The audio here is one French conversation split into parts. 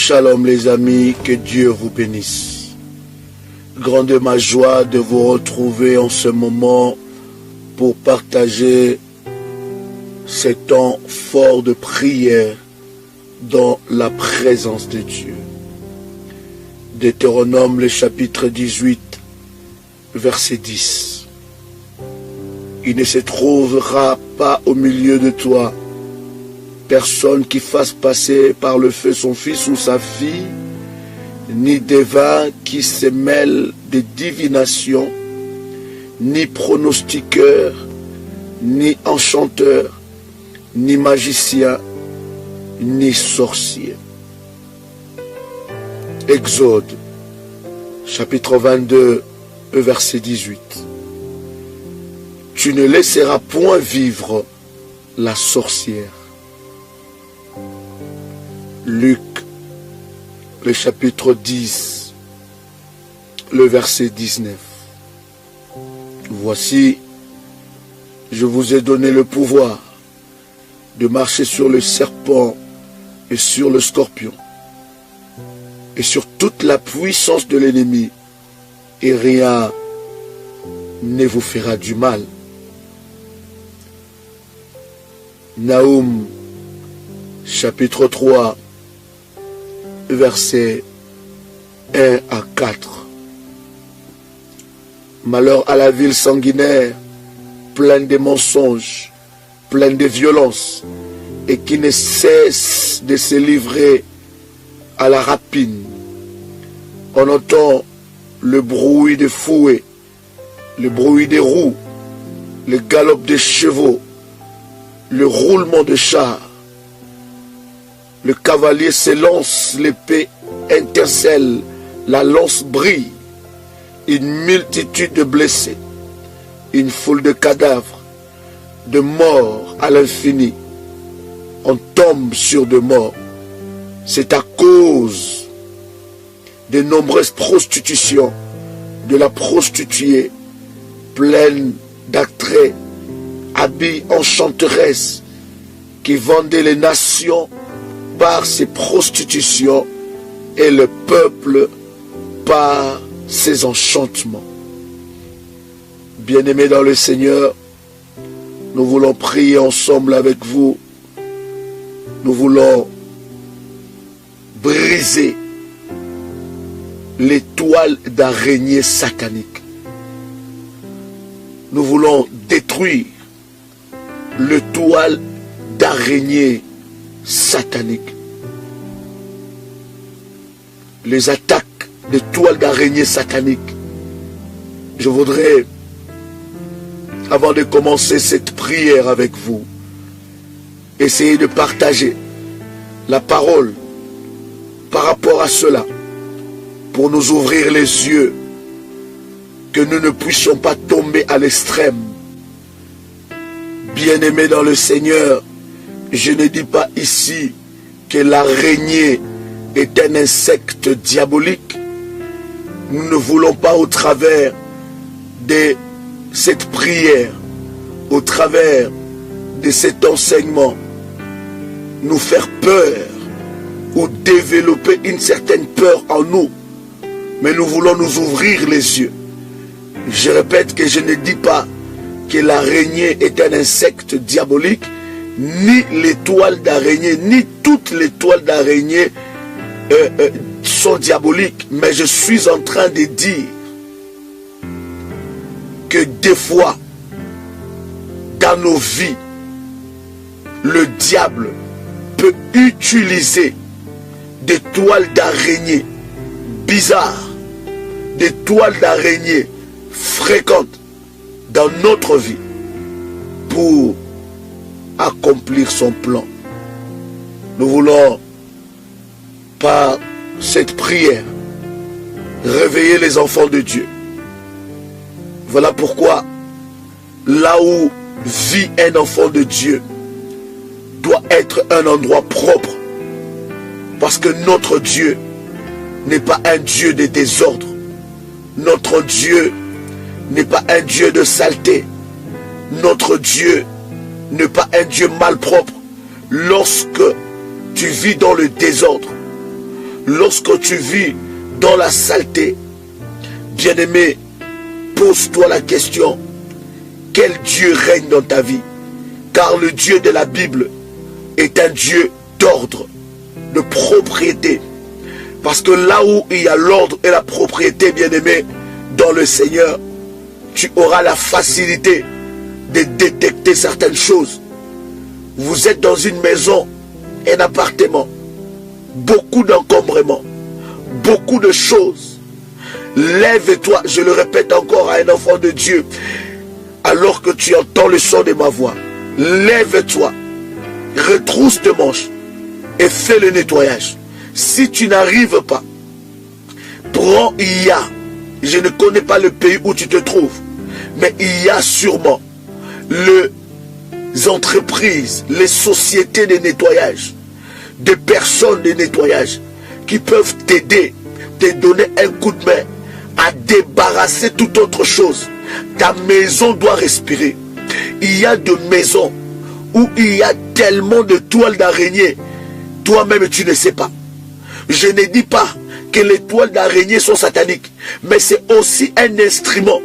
Shalom les amis, que Dieu vous bénisse. Grande est ma joie de vous retrouver en ce moment pour partager ces temps forts de prière dans la présence de Dieu. Deutéronome, le chapitre 18, verset 10. Il ne se trouvera pas au milieu de toi personne qui fasse passer par le feu son fils ou sa fille, ni devin qui se mêle de divination, ni pronostiqueur, ni enchanteur, ni magicien, ni sorcier. Exode, chapitre 22, verset 18. Tu ne laisseras point vivre la sorcière. Luc, le chapitre 10, le verset 19. Voici, je vous ai donné le pouvoir de marcher sur le serpent et sur le scorpion et sur toute la puissance de l'ennemi, et rien ne vous fera du mal. Naoum, chapitre 3, versets 1 à 4. Malheur à la ville sanguinaire, pleine de mensonges, pleine de violence, et qui ne cesse de se livrer à la rapine. On entend le bruit des fouets, le bruit des roues, le galop des chevaux, le roulement de chars. Le cavalier s'élance, l'épée intercelle, la lance brille. Une multitude de blessés, une foule de cadavres, de morts à l'infini. On tombe sur de morts. C'est à cause de nombreuses prostitutions, de la prostituée pleine d'attraits, habillée enchanteresse, qui vendait les nations par ses prostitutions et le peuple par ses enchantements. Bien-aimés dans le Seigneur, nous voulons prier ensemble avec vous. Nous voulons briser les toiles d'araignée sataniques. Nous voulons détruire le toile d'araignée satanique. Les attaques des toiles d'araignée sataniques. Je voudrais, avant de commencer cette prière avec vous, essayer de partager la parole par rapport à cela, pour nous ouvrir les yeux, que nous ne puissions pas tomber à l'extrême. Bien-aimés dans le Seigneur, je ne dis pas ici que l'araignée est un insecte diabolique. Nous ne voulons pas, au travers de cette prière, au travers de cet enseignement, nous faire peur ou développer une certaine peur en nous. Mais nous voulons nous ouvrir les yeux. Je répète que je ne dis pas que l'araignée est un insecte diabolique, ni les toiles d'araignée, ni toutes les toiles d'araignée sont diaboliques. Mais je suis en train de dire que des fois, dans nos vies, le diable peut utiliser des toiles d'araignée bizarres, des toiles d'araignée fréquentes dans notre vie pour accomplir son plan. Nous voulons, par cette prière, réveiller les enfants de Dieu. Voilà pourquoi, là où vit un enfant de Dieu, doit être un endroit propre. Parce que notre Dieu n'est pas un Dieu de désordre. Notre Dieu n'est pas un Dieu de saleté. Notre Dieu n'est pas un Dieu malpropre. Lorsque tu vis dans le désordre, lorsque tu vis dans la saleté, bien-aimé, pose-toi la question, quel Dieu règne dans ta vie? Car le Dieu de la Bible est un Dieu d'ordre, de propriété. Parce que là où il y a l'ordre et la propriété, bien-aimé, dans le Seigneur, tu auras la facilité de détecter certaines choses. Vous êtes dans une maison, un appartement, beaucoup d'encombrements, beaucoup de choses. Lève-toi, je le répète encore à un enfant de Dieu, alors que tu entends le son de ma voix. Lève-toi, retrousse tes manches et fais le nettoyage. Si tu n'arrives pas, prends je ne connais pas le pays où tu te trouves, mais il y a sûrement les entreprises, les sociétés de nettoyage, des personnes de nettoyage qui peuvent t'aider, te donner un coup de main à débarrasser toute autre chose. Ta maison doit respirer. Il y a des maisons où il y a tellement de toiles d'araignée, toi-même tu ne sais pas. Je ne dis pas que les toiles d'araignée sont sataniques, mais c'est aussi un instrument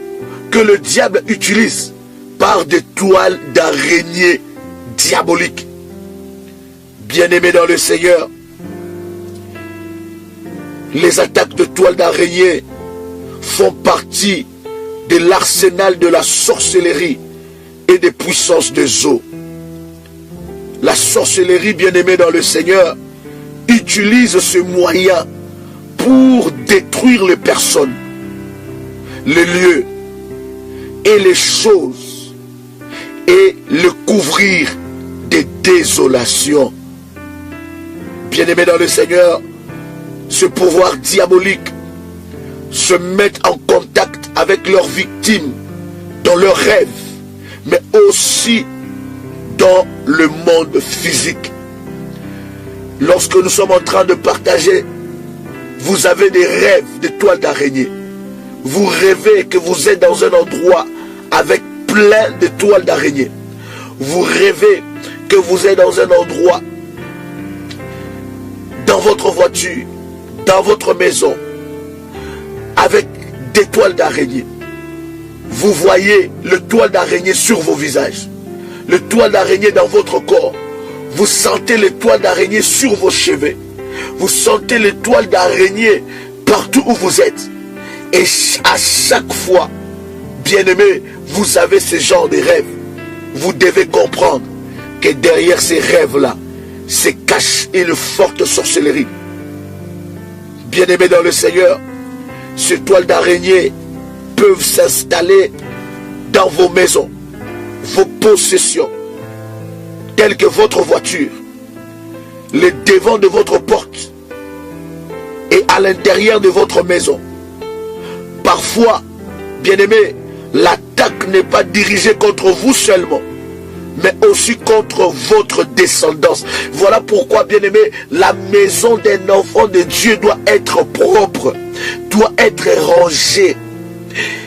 que le diable utilise par des toiles d'araignée diaboliques. Bien-aimés dans le Seigneur, les attaques de toiles d'araignée font partie de l'arsenal de la sorcellerie et des puissances des eaux. La sorcellerie, bien-aimée dans le Seigneur, utilise ce moyen pour détruire les personnes, les lieux et les choses et le couvrir de désolation. Bien-aimés dans le Seigneur, ce pouvoir diabolique se met en contact avec leurs victimes dans leurs rêves, mais aussi dans le monde physique. Lorsque nous sommes en train de partager, vous avez des rêves de toiles d'araignée. Vous rêvez que vous êtes dans un endroit avec plein de toiles d'araignée. Vous rêvez que vous êtes dans un endroit, dans votre voiture, dans votre maison, avec des toiles d'araignée. Vous voyez le toile d'araignée sur vos visages, le toile d'araignée dans votre corps. Vous sentez les toiles d'araignée sur vos cheveux. Vous sentez les toiles d'araignée partout où vous êtes. Et à chaque fois, bien-aimé, vous avez ce genre de rêves. Vous devez comprendre que derrière ces rêves-là, se cache une forte sorcellerie. Bien-aimé dans le Seigneur, ces toiles d'araignée peuvent s'installer dans vos maisons, vos possessions, telles que votre voiture, le devant de votre porte et à l'intérieur de votre maison. Parfois, bien-aimé, l'attaque n'est pas dirigée contre vous seulement, mais aussi contre votre descendance. Voilà pourquoi, bien-aimé, la maison d'un enfant de Dieu doit être propre, doit être rangée.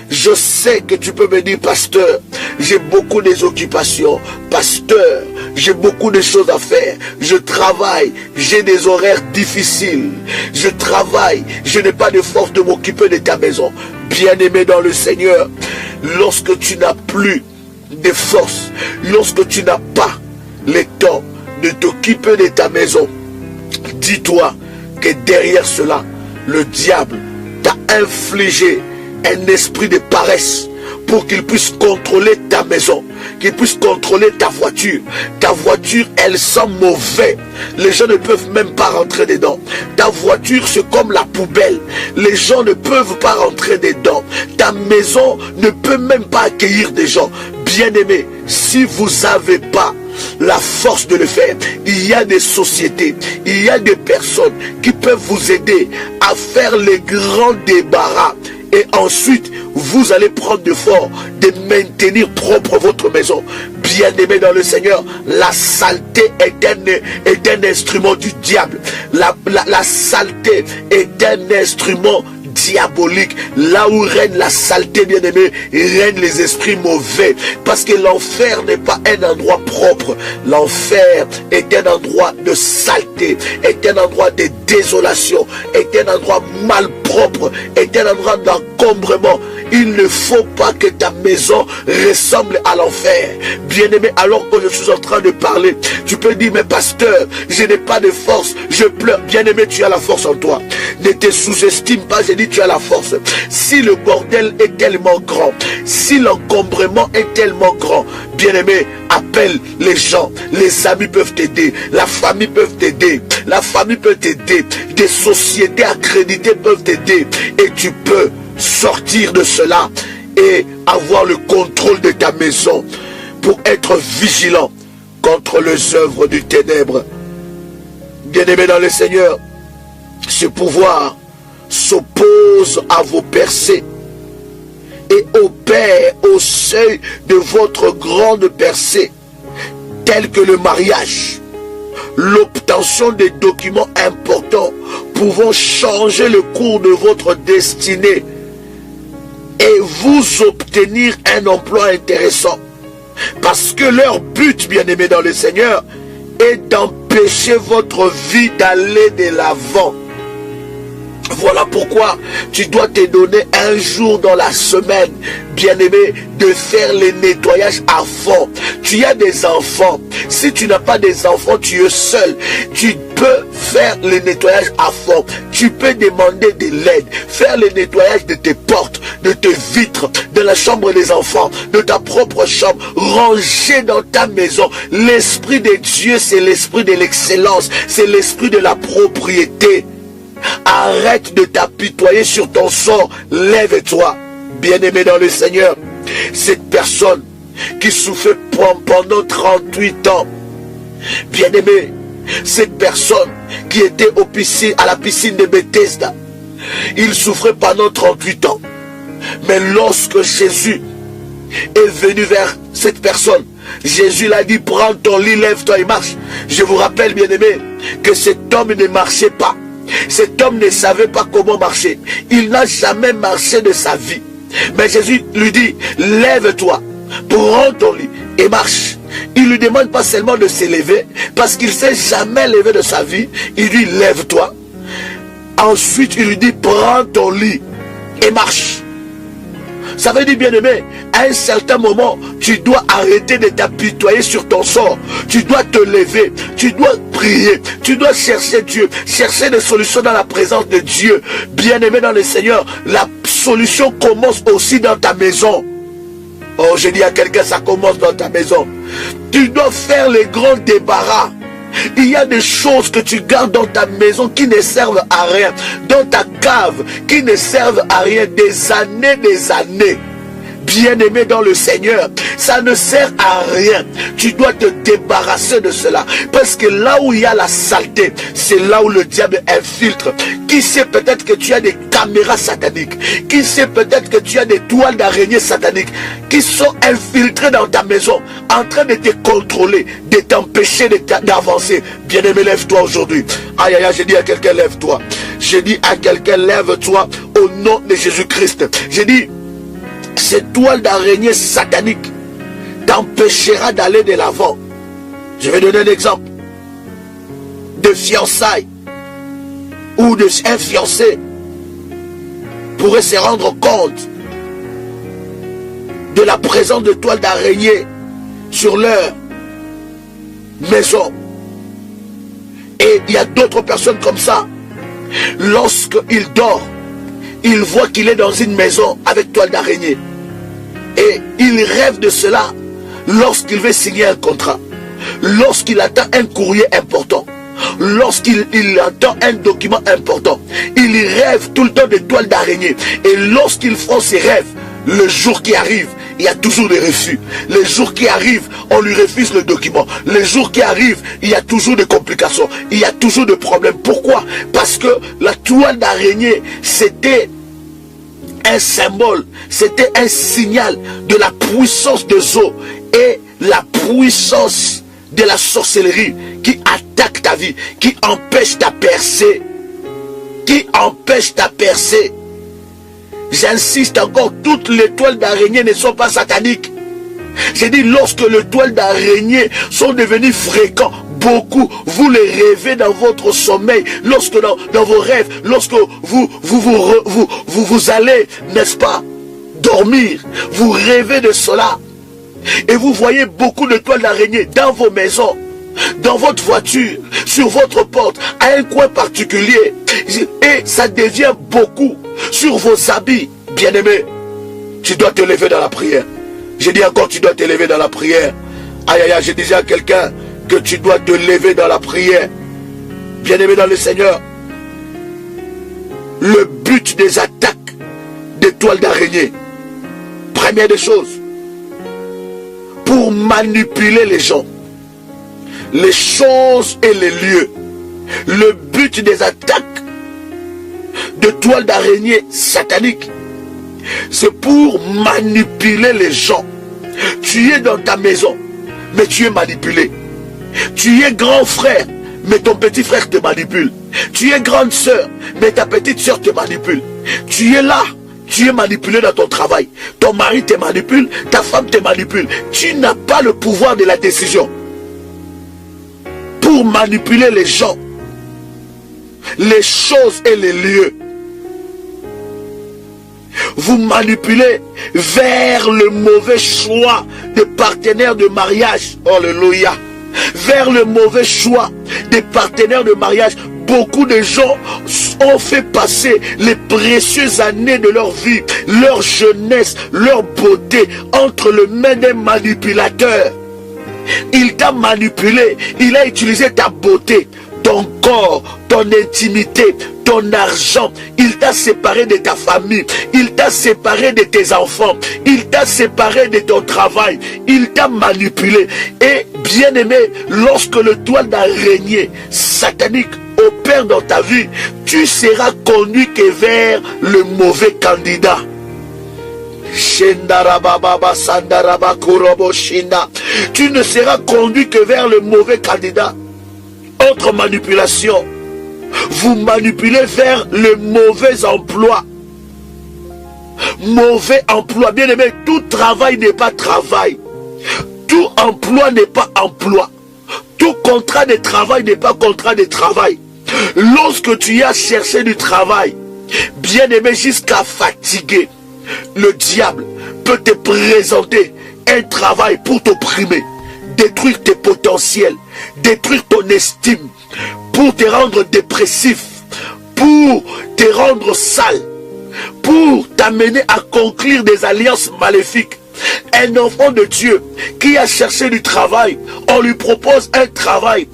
Je sais que tu peux me dire, pasteur, j'ai beaucoup d'occupations. Pasteur, j'ai beaucoup de choses à faire. Je travaille, j'ai des horaires difficiles. Je travaille, je n'ai pas de force de m'occuper de ta maison. Bien-aimé dans le Seigneur, lorsque tu n'as plus de force, lorsque tu n'as pas le temps de t'occuper de ta maison, dis-toi que derrière cela, le diable t'a infligé un esprit de paresse pour qu'il puisse contrôler ta maison, qu'il puisse contrôler ta voiture. Ta voiture, elle sent mauvais. Les gens ne peuvent même pas rentrer dedans. Ta voiture, c'est comme la poubelle. Les gens ne peuvent pas rentrer dedans. Ta maison ne peut même pas accueillir des gens. Bien-aimés, si vous n'avez pas la force de le faire, il y a des sociétés, il y a des personnes qui peuvent vous aider à faire les grands débarras. Et ensuite, vous allez prendre l'effort de maintenir propre votre maison. Bien-aimé dans le Seigneur, la saleté est un instrument du diable. La saleté est un instrument diabolique, là où règne la saleté, bien-aimé, règne les esprits mauvais. Parce que l'enfer n'est pas un endroit propre. L'enfer est un endroit de saleté, est un endroit de désolation, est un endroit malpropre, est un endroit d'encombrement. Il ne faut pas que ta maison ressemble à l'enfer. Bien-aimé, alors que je suis en train de parler, tu peux dire, mais pasteur, je n'ai pas de force, je pleure. Bien-aimé, tu as la force en toi. Ne te sous-estime pas, j'ai dit, tu as la force. Si le bordel est tellement grand, si l'encombrement est tellement grand, bien-aimé, appelle les gens. Les amis peuvent t'aider, la famille peut t'aider, la famille peut t'aider, des sociétés accréditées peuvent t'aider, et tu peux sortir de cela et avoir le contrôle de ta maison pour être vigilant contre les œuvres du ténèbre. Bien-aimé dans le Seigneur, ce pouvoir s'oppose à vos percées et opère au seuil de votre grande percée, telle que le mariage, l'obtention des documents importants pouvant changer le cours de votre destinée et vous obtenir un emploi intéressant. Parce que leur but, bien-aimé dans le Seigneur, est d'empêcher votre vie d'aller de l'avant. Voilà pourquoi tu dois te donner un jour dans la semaine, bien-aimé, de faire les nettoyages à fond. Tu as des enfants. Si tu n'as pas des enfants, tu es seul. Tu peux faire les nettoyages à fond. Tu peux demander de l'aide. Faire le nettoyage de tes portes, de tes vitres, de la chambre des enfants, de ta propre chambre. Ranger dans ta maison. L'esprit de Dieu, c'est l'esprit de l'excellence. C'est l'esprit de la propriété. Arrête de t'apitoyer sur ton sort. Lève-toi, bien-aimé dans le Seigneur. Cette personne qui souffrait pendant 38 ans, bien-aimé, cette personne qui était à la piscine de Bethesda, il souffrait pendant 38 ans. Mais lorsque Jésus est venu vers cette personne, Jésus l'a dit, prends ton lit, lève-toi et marche. Je vous rappelle, bien-aimé, que cet homme ne marchait pas. Cet homme ne savait pas comment marcher. Il n'a jamais marché de sa vie. Mais Jésus lui dit, lève-toi, prends ton lit et marche. Il ne lui demande pas seulement de se lever, parce qu'il ne s'est jamais levé de sa vie. Il lui dit, lève-toi. Ensuite, il lui dit, prends ton lit et marche. Ça veut dire, bien-aimé, à un certain moment, tu dois arrêter de t'apitoyer sur ton sort. Tu dois te lever, tu dois prier, tu dois chercher Dieu, chercher des solutions dans la présence de Dieu. Bien-aimé dans le Seigneur, la solution commence aussi dans ta maison. Oh, je dis à quelqu'un, ça commence dans ta maison. Tu dois faire les grands débarras. Il y a des choses que tu gardes dans ta maison qui ne servent à rien, dans ta cave qui ne servent à rien, des années. Bien-aimé dans le Seigneur, ça ne sert à rien. Tu dois te débarrasser de cela, parce que là où il y a la saleté, c'est là où le diable infiltre. Qui sait, peut-être que tu as des caméras sataniques, qui sait, peut-être que tu as des toiles d'araignée sataniques qui sont infiltrées dans ta maison, en train de te contrôler, de t'empêcher d'avancer. Bien-aimé, lève-toi aujourd'hui. Aïe aïe aïe, j'ai dit à quelqu'un, lève-toi. J'ai dit à quelqu'un, lève-toi au nom de Jésus-Christ. J'ai dit, cette toile d'araignée satanique t'empêchera d'aller de l'avant. Je vais donner un exemple de fiançailles où un fiancé pourrait se rendre compte de la présence de toiles d'araignée sur leur maison. Et il y a d'autres personnes comme ça. Lorsqu'il dort, il voit qu'il est dans une maison avec toile d'araignée. Et il rêve de cela lorsqu'il veut signer un contrat, lorsqu'il attend un courrier important, lorsqu'il attend un document important. Il rêve tout le temps de toiles d'araignée. Et lorsqu'il fait ses rêves, le jour qui arrive, il y a toujours des refus. Les jours qui arrivent, on lui refuse le document. Les jours qui arrivent, il y a toujours des complications. Il y a toujours des problèmes. Pourquoi? Parce que la toile d'araignée, c'était un symbole, c'était un signal de la puissance des eaux et la puissance de la sorcellerie qui attaque ta vie, qui empêche ta percée, J'insiste encore, toutes les toiles d'araignée ne sont pas sataniques. J'ai dit, lorsque les toiles d'araignée sont devenues fréquentes, beaucoup, vous les rêvez dans votre sommeil, lorsque dans vos rêves, lorsque vous allez, n'est-ce pas, dormir, vous rêvez de cela. Et vous voyez beaucoup de toiles d'araignée dans vos maisons, dans votre voiture, sur votre porte, à un coin particulier. Et ça devient beaucoup sur vos habits. Bien-aimé, tu dois te lever dans la prière. Je dis encore, tu dois te lever dans la prière. Aïe, aïe, aïe, je disais à quelqu'un que tu dois te lever dans la prière. Bien-aimé dans le Seigneur, le but des attaques des toiles d'araignée, première des choses, pour manipuler les gens, les choses et les lieux. Le but des attaques de toiles d'araignée sataniques, c'est pour manipuler les gens. Tu es dans ta maison, mais tu es manipulé. Tu es grand frère, mais ton petit frère te manipule. Tu es grande sœur, mais ta petite sœur te manipule. Tu es là, tu es manipulé dans ton travail. Ton mari te manipule, ta femme te manipule. Tu n'as pas le pouvoir de la décision. Pour manipuler les gens, les choses et les lieux. Vous manipulez vers le mauvais choix de partenaires de mariage. Alléluia. Vers le mauvais choix des partenaires de mariage. Beaucoup de gens ont fait passer les précieuses années de leur vie, leur jeunesse, leur beauté entre les mains d'un manipulateur. Il t'a manipulé, il a utilisé ta beauté, ton corps, ton intimité, ton argent. Il t'a séparé de ta famille, il t'a séparé de tes enfants, il t'a séparé de ton travail, il t'a manipulé. Et bien aimé, lorsque le toile d'araignée satanique opère dans ta vie, tu seras conduit que vers le mauvais candidat. Tu ne seras conduit que vers le mauvais candidat. Autre manipulation, vous manipulez vers le mauvais emploi. Mauvais emploi, bien aimé, tout travail n'est pas travail. Tout emploi n'est pas emploi. Tout contrat de travail n'est pas contrat de travail. Lorsque tu as cherché du travail, bien aimé, jusqu'à fatiguer, le diable peut te présenter un travail pour t'opprimer, détruire tes potentiels, détruire ton estime, pour te rendre dépressif, pour te rendre sale, pour t'amener à conclure des alliances maléfiques. Un enfant de Dieu qui a cherché du travail, on lui propose un travail,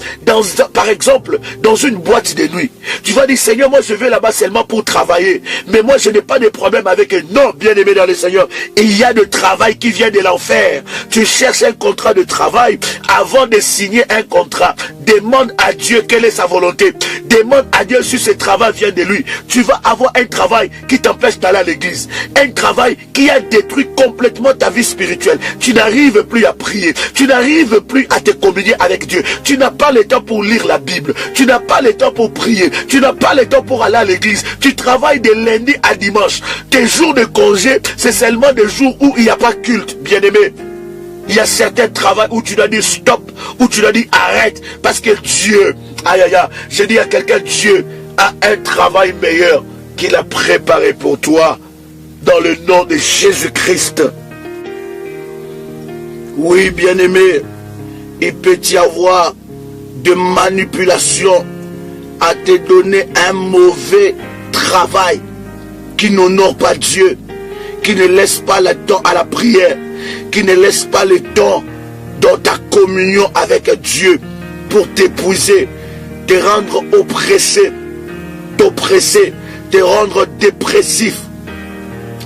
par exemple, dans une boîte de nuit. Tu vas dire, Seigneur, moi je vais là-bas seulement pour travailler. Mais moi je n'ai pas de problème avec eux. Non, bien aimé dans le Seigneur, il y a de travail qui vient de l'enfer. Tu cherches un contrat de travail, avant de signer un contrat, demande à Dieu quelle est sa volonté. Demande à Dieu si ce travail vient de lui. Tu vas avoir un travail qui t'empêche d'aller à l'église. Un travail qui a détruit complètement ta vie spirituelle. Tu n'arrives plus à prier. Tu n'arrives plus à te communier avec Dieu. Tu n'as pas le temps pour lire la Bible. Tu n'as pas le temps pour prier. Tu n'as pas le temps pour aller à l'église. Tu travailles de lundi à dimanche. Tes jours de congé, c'est seulement des jours où il n'y a pas culte, bien aimé. Il y a certains travaux où tu dois dire stop, où tu dois dire arrête, parce que Dieu, aïe aïe aïe, je dis à quelqu'un, Dieu a un travail meilleur qu'il a préparé pour toi, dans le nom de Jésus-Christ. Oui, bien-aimé, il peut y avoir de manipulation à te donner un mauvais travail qui n'honore pas Dieu, qui ne laisse pas le temps à la prière, qui ne laisse pas le temps dans ta communion avec Dieu pour t'épuiser, te rendre oppressé, t'oppresser, te rendre dépressif.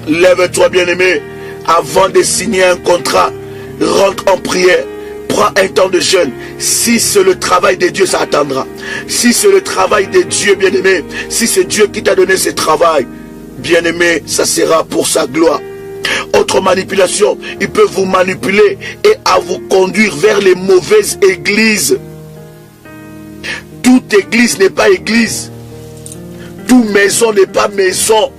Lève-toi, bien-aimé, avant de signer un contrat, rentre en prière, prends un temps de jeûne. Si c'est le travail de Dieu, ça attendra. Si c'est le travail de Dieu, bien-aimé, si c'est Dieu qui t'a donné ce travail, bien-aimé, ça sera pour sa gloire. Autre manipulation, il peut vous manipuler et à vous conduire vers les mauvaises églises. Toute église n'est pas église. Toute maison n'est pas maison.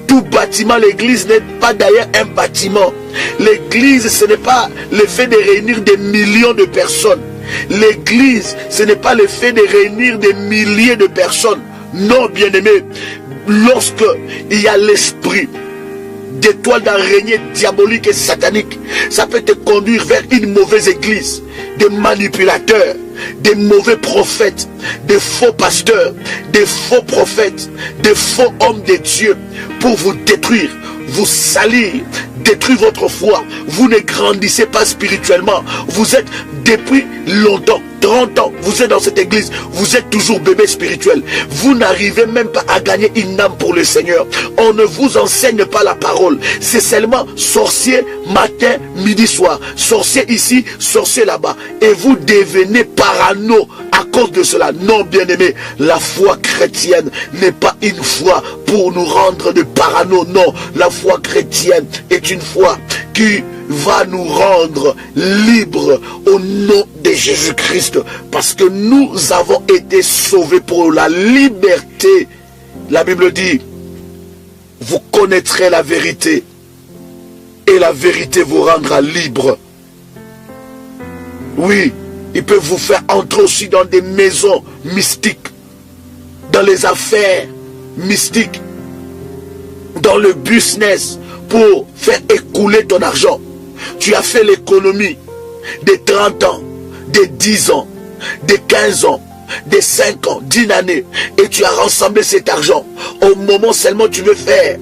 Tout bâtiment, l'église n'est pas d'ailleurs un bâtiment. L'église, ce n'est pas le fait de réunir des millions de personnes. L'église, ce n'est pas le fait de réunir des milliers de personnes. Non, bien-aimé, lorsque il y a l'esprit d'étoiles d'araignée diabolique et satanique, ça peut te conduire vers une mauvaise église, des manipulateurs, des mauvais prophètes, des faux pasteurs, des faux prophètes, des faux hommes de Dieu pour vous détruire, vous salir, détruire votre foi. Vous ne grandissez pas spirituellement. Vous êtes depuis longtemps, 30 ans, vous êtes dans cette église, vous êtes toujours bébé spirituel. Vous n'arrivez même pas à gagner une âme pour le Seigneur. On ne vous enseigne pas la parole. C'est seulement sorcier matin, midi, soir. Sorcier ici, sorcier là-bas. Et vous devenez parano à cause de cela. Non, bien-aimé, la foi chrétienne n'est pas une foi pour nous rendre de parano. Non, la foi chrétienne est une foi qui va nous rendre libres au nom de Jésus-Christ, parce que nous avons été sauvés pour la liberté. La Bible dit, vous connaîtrez la vérité et la vérité vous rendra libre. Oui, il peut vous faire entrer aussi dans des maisons mystiques, dans les affaires mystiques, dans le business, pour faire écouler ton argent. Tu as fait l'économie de 30 ans, de 10 ans, de 15 ans, de 5 ans, d'une année, et tu as rassemblé cet argent. Au moment seulement tu veux faire,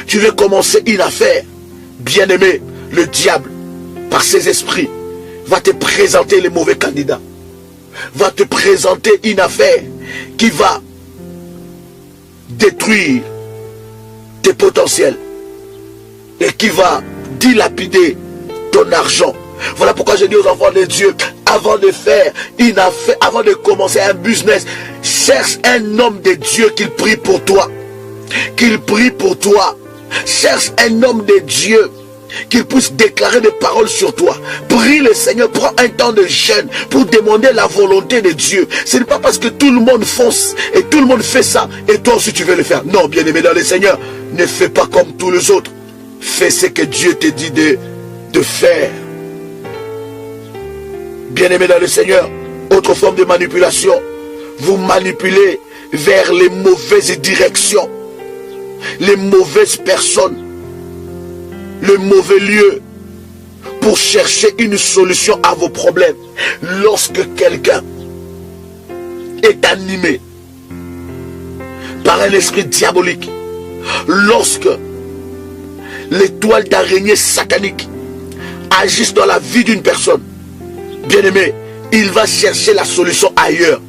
tu veux commencer une affaire, bien-aimé, le diable, par ses esprits, va te présenter les mauvais candidats, va te présenter une affaire qui va détruire tes potentiels et qui va dilapider ton argent. Voilà pourquoi je dis aux enfants de Dieu, avant de faire une affaire, avant de commencer un business, cherche un homme de Dieu qu'il prie pour toi. Qu'il prie pour toi. Cherche un homme de Dieu qu'il puisse déclarer des paroles sur toi. Prie le Seigneur, prends un temps de jeûne pour demander la volonté de Dieu. Ce n'est pas parce que tout le monde fonce et tout le monde fait ça et toi aussi tu veux le faire. Non, bien-aimé dans le Seigneur, ne fais pas comme tous les autres. Fais ce que Dieu te dit de faire. Bien-aimé dans le Seigneur, autre forme de manipulation, vous manipulez vers les mauvaises directions, les mauvaises personnes, le mauvais lieu pour chercher une solution à vos problèmes. Lorsque quelqu'un est animé par un esprit diabolique, lorsque l'étoile d'araignée satanique agisse dans la vie d'une personne, bien-aimé, il va chercher la solution ailleurs.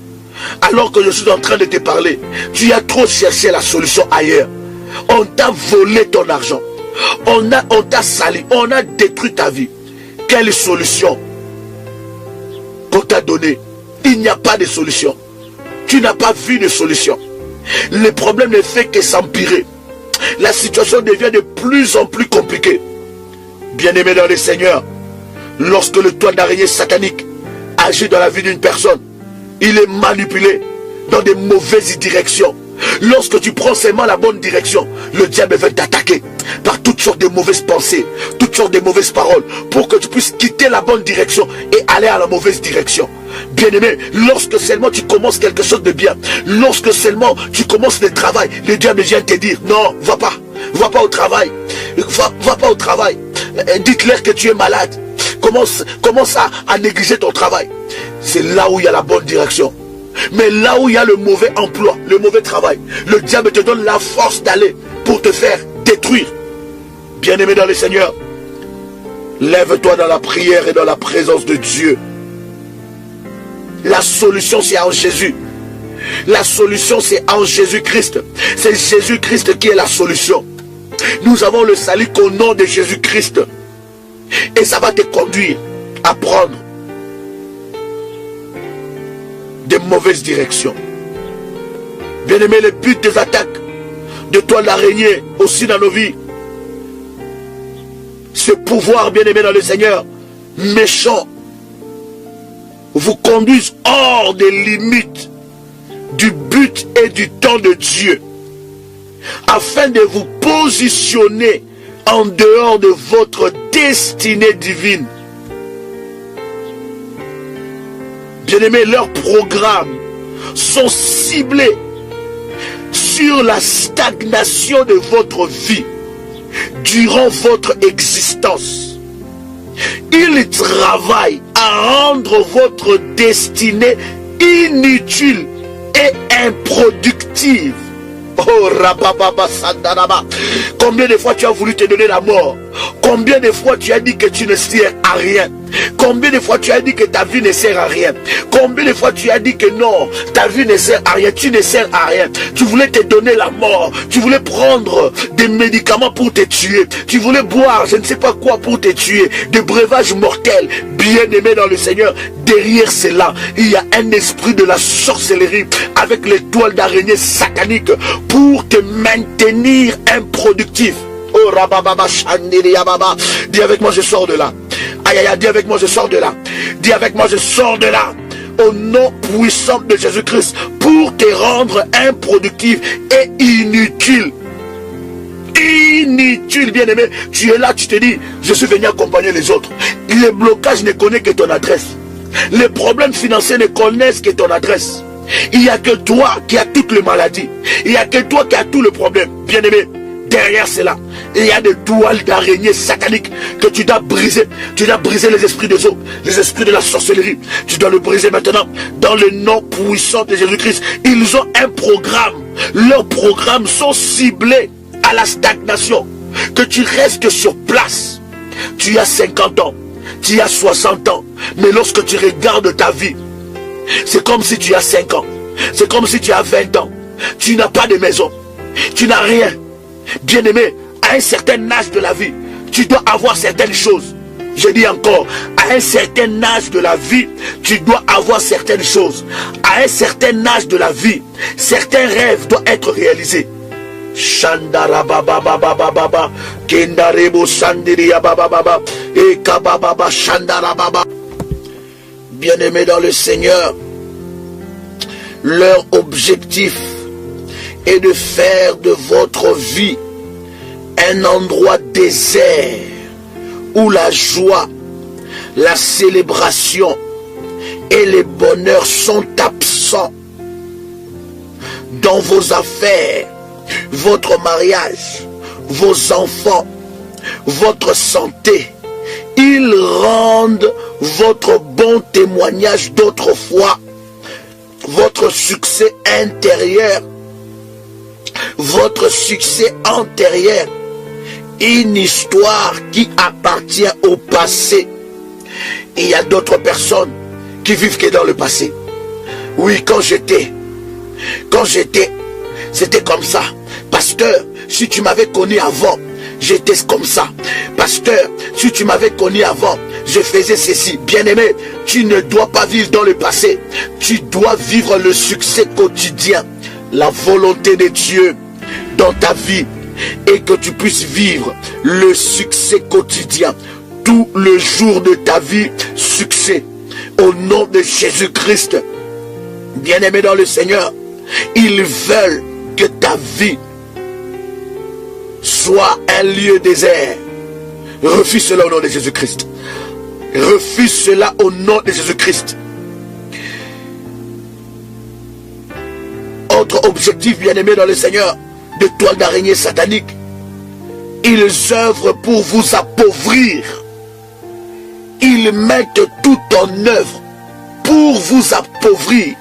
Alors que je suis en train de te parler, tu as trop cherché la solution ailleurs. On t'a volé ton argent, on t'a sali, on a détruit ta vie. Quelle solution qu'on t'a donnée? Il n'y a pas de solution. Tu n'as pas vu de solution. Le problème ne fait que s'empirer. La situation devient de plus en plus compliquée. Bien-aimé dans le Seigneur, lorsque le toit d'araignée satanique agit dans la vie d'une personne, il est manipulé dans de mauvaises directions. Lorsque tu prends seulement la bonne direction, le diable va t'attaquer par toutes sortes de mauvaises pensées, toutes sortes de mauvaises paroles, pour que tu puisses quitter la bonne direction et aller à la mauvaise direction. Bien-aimé, lorsque seulement tu commences quelque chose de bien, lorsque seulement tu commences le travail, le diable vient te dire, non, va pas au travail, va pas au travail, dites-leur que tu es malade, commence à négliger ton travail. C'est là où il y a la bonne direction. Mais là où il y a le mauvais emploi, le mauvais travail, le diable te donne la force d'aller pour te faire détruire. Bien-aimé dans le Seigneur, lève-toi dans la prière et dans la présence de Dieu. La solution c'est en Jésus. La solution c'est en Jésus-Christ. C'est Jésus-Christ qui est la solution. Nous avons le salut qu'au nom de Jésus-Christ. Et ça va te conduire à prendre de mauvaises directions. Bien-aimé, le but des attaques de toile d'araignée aussi dans nos vies, ce pouvoir, bien-aimé dans le Seigneur, méchant, vous conduisent hors des limites du but et du temps de Dieu. afin de vous positionner en dehors de votre destinée divine. Bien-aimés, leurs programmes sont ciblés sur la stagnation de votre vie durant votre existence. Ils travaillent à rendre votre destinée inutile et improductive. Oh, Rabababa Sandaraba. Combien de fois tu as voulu te donner la mort? Combien de fois tu as dit que tu ne sers à rien? Combien de fois tu as dit que ta vie ne sert à rien? Combien de fois tu as dit que non, ta vie ne sert à rien, tu ne sers à rien? Tu voulais te donner la mort, tu voulais prendre des médicaments pour te tuer, tu voulais boire je ne sais pas quoi pour te tuer, des breuvages mortels. Bien-aimé dans le Seigneur, derrière cela, il y a un esprit de la sorcellerie avec les toiles d'araignée sataniques pour te maintenir improductif. Oh Rabababa Shandiri Yababa. Dis avec moi, je sors de là. Aïe aïe aïe, dis avec moi, je sors de là. Dis avec moi, je sors de là. Au nom puissant de Jésus-Christ, pour te rendre improductif et inutile. Inutile, bien-aimé. Tu es là, tu te dis, je suis venu accompagner les autres. Les blocages ne connaissent que ton adresse. Les problèmes financiers ne connaissent que ton adresse. Il n'y a que toi qui as toutes les maladies. Il n'y a que toi qui as tous les problèmes. Bien-aimé, derrière cela, il y a des toiles d'araignée sataniques que tu dois briser. Tu dois briser les esprits des eaux, les esprits de la sorcellerie. Tu dois le briser maintenant dans le nom puissant de Jésus-Christ. Ils ont un programme. Leurs programmes sont ciblés à la stagnation. Que tu restes sur place. Tu as 50 ans, tu as 60 ans. Mais lorsque tu regardes ta vie, c'est comme si tu as 5 ans. C'est comme si tu as 20 ans. Tu n'as pas de maison. Tu n'as rien. Bien-aimé, à un certain âge de la vie, tu dois avoir certaines choses. Je dis encore, à un certain âge de la vie, tu dois avoir certaines choses. À un certain âge de la vie, certains rêves doivent être réalisés. Shandara baba baba baba kendarebo sandiria baba baba et kababa shandara baba. Bien-aimés dans le Seigneur, leur objectif est de faire de votre vie un endroit désert où la joie, la célébration et les bonheurs sont absents. Dans vos affaires, votre mariage, vos enfants, votre santé, ils rendent votre bon témoignage d'autrefois, votre succès intérieur, votre succès antérieur, une histoire qui appartient au passé. Il y a d'autres personnes qui vivent que dans le passé. Oui, quand j'étais, c'était comme ça. Pasteur, si tu m'avais connu avant, j'étais comme ça. Pasteur, si tu m'avais connu avant, je faisais ceci. Bien-aimé, tu ne dois pas vivre dans le passé. Tu dois vivre le succès quotidien. La volonté de Dieu dans ta vie et que tu puisses vivre le succès quotidien. Tout le jour de ta vie, succès. Au nom de Jésus-Christ, bien-aimé dans le Seigneur, ils veulent que ta vie soit un lieu désert. Refuse cela au nom de Jésus-Christ. Refuse cela au nom de Jésus-Christ. Autre objectif, bien-aimé dans le Seigneur, de toiles d'araignée satanique. Ils œuvrent pour vous appauvrir. Ils mettent tout en œuvre pour vous appauvrir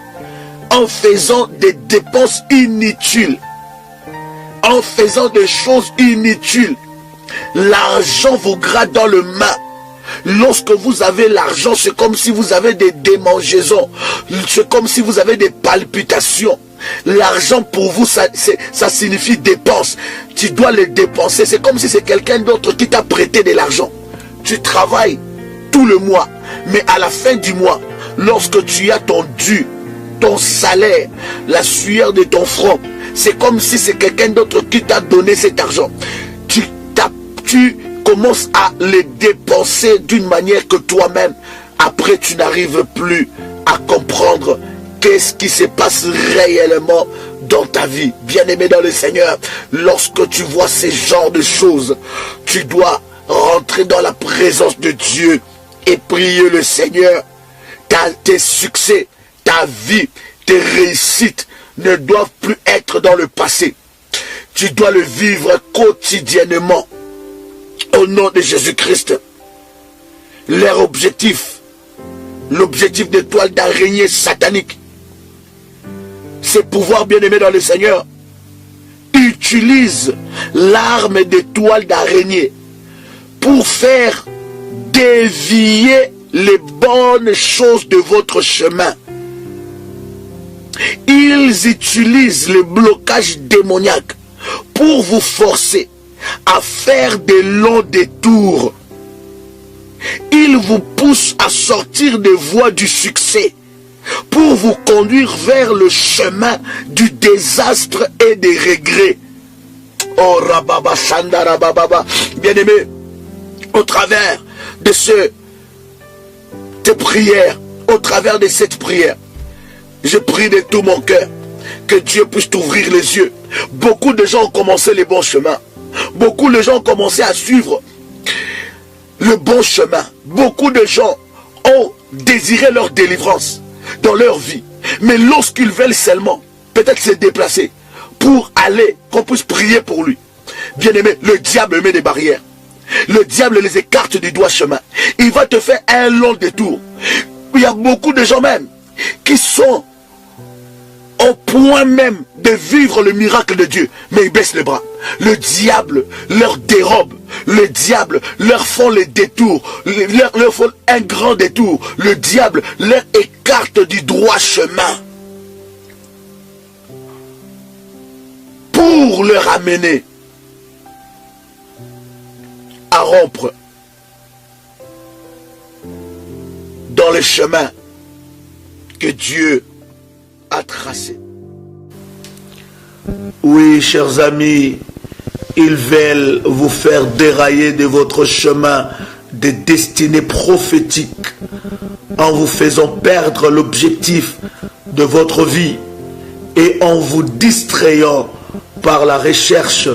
en faisant des dépenses inutiles, en faisant des choses inutiles. L'argent vous gratte dans le main. Lorsque vous avez l'argent, c'est comme si vous avez des démangeaisons. C'est comme si vous avez des palpitations. L'argent pour vous, ça signifie dépense. Tu dois le dépenser. C'est comme si c'est quelqu'un d'autre qui t'a prêté de l'argent. Tu travailles tout le mois, mais à la fin du mois, lorsque tu as ton dû, ton salaire, la sueur de ton front, c'est comme si c'est quelqu'un d'autre qui t'a donné cet argent. Tu commences à les dépenser d'une manière que toi-même, après tu n'arrives plus à comprendre qu'est-ce qui se passe réellement dans ta vie. Bien-aimé dans le Seigneur, lorsque tu vois ces genres de choses, tu dois rentrer dans la présence de Dieu et prier le Seigneur. Tes succès, ta vie, tes réussites ne doivent plus être dans le passé. Tu dois le vivre quotidiennement. Au nom de Jésus-Christ. Leur objectif, l'objectif des toiles d'araignée satanique, c'est pouvoir, bien-aimé dans le Seigneur, utilise l'arme des toiles d'araignée pour faire dévier les bonnes choses de votre chemin. Ils utilisent le blocage démoniaque pour vous forcer à faire des longs détours. Ils vous poussent à sortir des voies du succès pour vous conduire vers le chemin du désastre et des regrets. Oh Rababa Shanda Rababa. Bien-aimé, au travers de ces prières, au travers de cette prière, je prie de tout mon cœur que Dieu puisse t'ouvrir les yeux. Beaucoup de gens ont commencé les bons chemins. Beaucoup de gens ont commencé à suivre le bon chemin. Beaucoup de gens ont désiré leur délivrance dans leur vie. Mais lorsqu'ils veulent seulement peut-être se déplacer pour aller, qu'on puisse prier pour lui. Bien aimé, le diable met des barrières. Le diable les écarte du droit chemin. Il va te faire un long détour. Il y a beaucoup de gens même qui sont au point même de vivre le miracle de Dieu, mais ils baissent les bras. Le diable leur dérobe, le diable leur font les détours, leur font un grand détour. Le diable leur écarte du droit chemin pour leur amener à rompre dans le chemin que Dieu a tracé. Oui, chers amis, ils veulent vous faire dérailler de votre chemin de destinée prophétique en vous faisant perdre l'objectif de votre vie et en vous distrayant par la recherche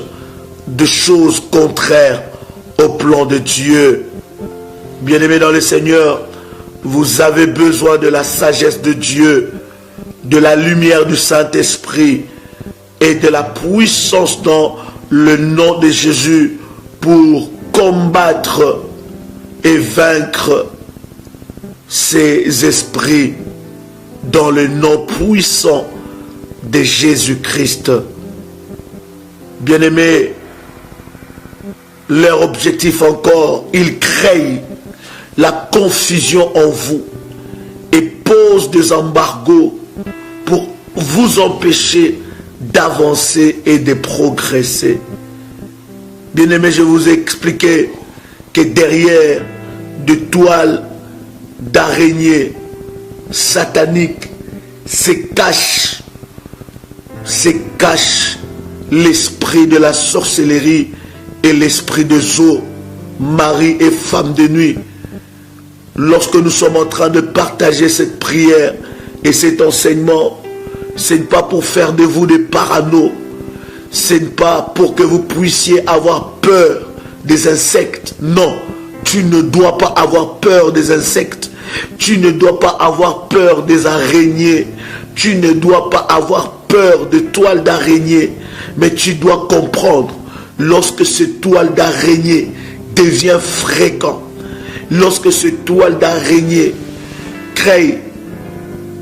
de choses contraires au plan de Dieu. Bien-aimés dans le Seigneur, vous avez besoin de la sagesse de Dieu, de la lumière du Saint-Esprit et de la puissance dans le nom de Jésus pour combattre et vaincre ces esprits dans le nom puissant de Jésus-Christ. Bien-aimés, leur objectif encore, ils créent la confusion en vous et posent des embargos pour vous empêcher d'avancer et de progresser. Bien-aimés, je vous ai expliqué que derrière de toiles d'araignée sataniques se cache l'esprit de la sorcellerie et l'esprit de Zo, mari et femme de nuit. Lorsque nous sommes en train de partager cette prière et cet enseignement, ce n'est pas pour faire de vous des parano, ce n'est pas pour que vous puissiez avoir peur des insectes. Non, tu ne dois pas avoir peur des insectes. Tu ne dois pas avoir peur des araignées. Tu ne dois pas avoir peur de toiles d'araignée. Mais tu dois comprendre, lorsque cette toile d'araignée devient fréquent, lorsque cette toile d'araignée crée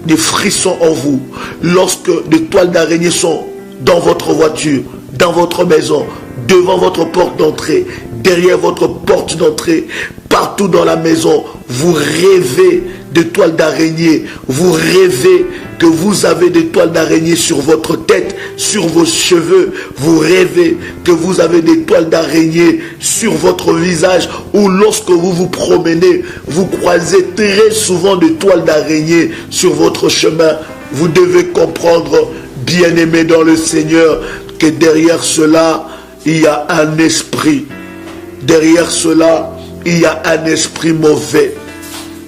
des frissons en vous, lorsque des toiles d'araignée sont dans votre voiture, dans votre maison, devant votre porte d'entrée, derrière votre porte d'entrée, partout dans la maison, vous rêvez de toiles d'araignée, vous rêvez que vous avez des toiles d'araignée sur votre tête, sur vos cheveux, vous rêvez que vous avez des toiles d'araignée sur votre visage, ou lorsque vous vous promenez, vous croisez très souvent des toiles d'araignée sur votre chemin. Vous devez comprendre, bien-aimés dans le Seigneur, que derrière cela, il y a un esprit. Derrière cela, il y a un esprit mauvais.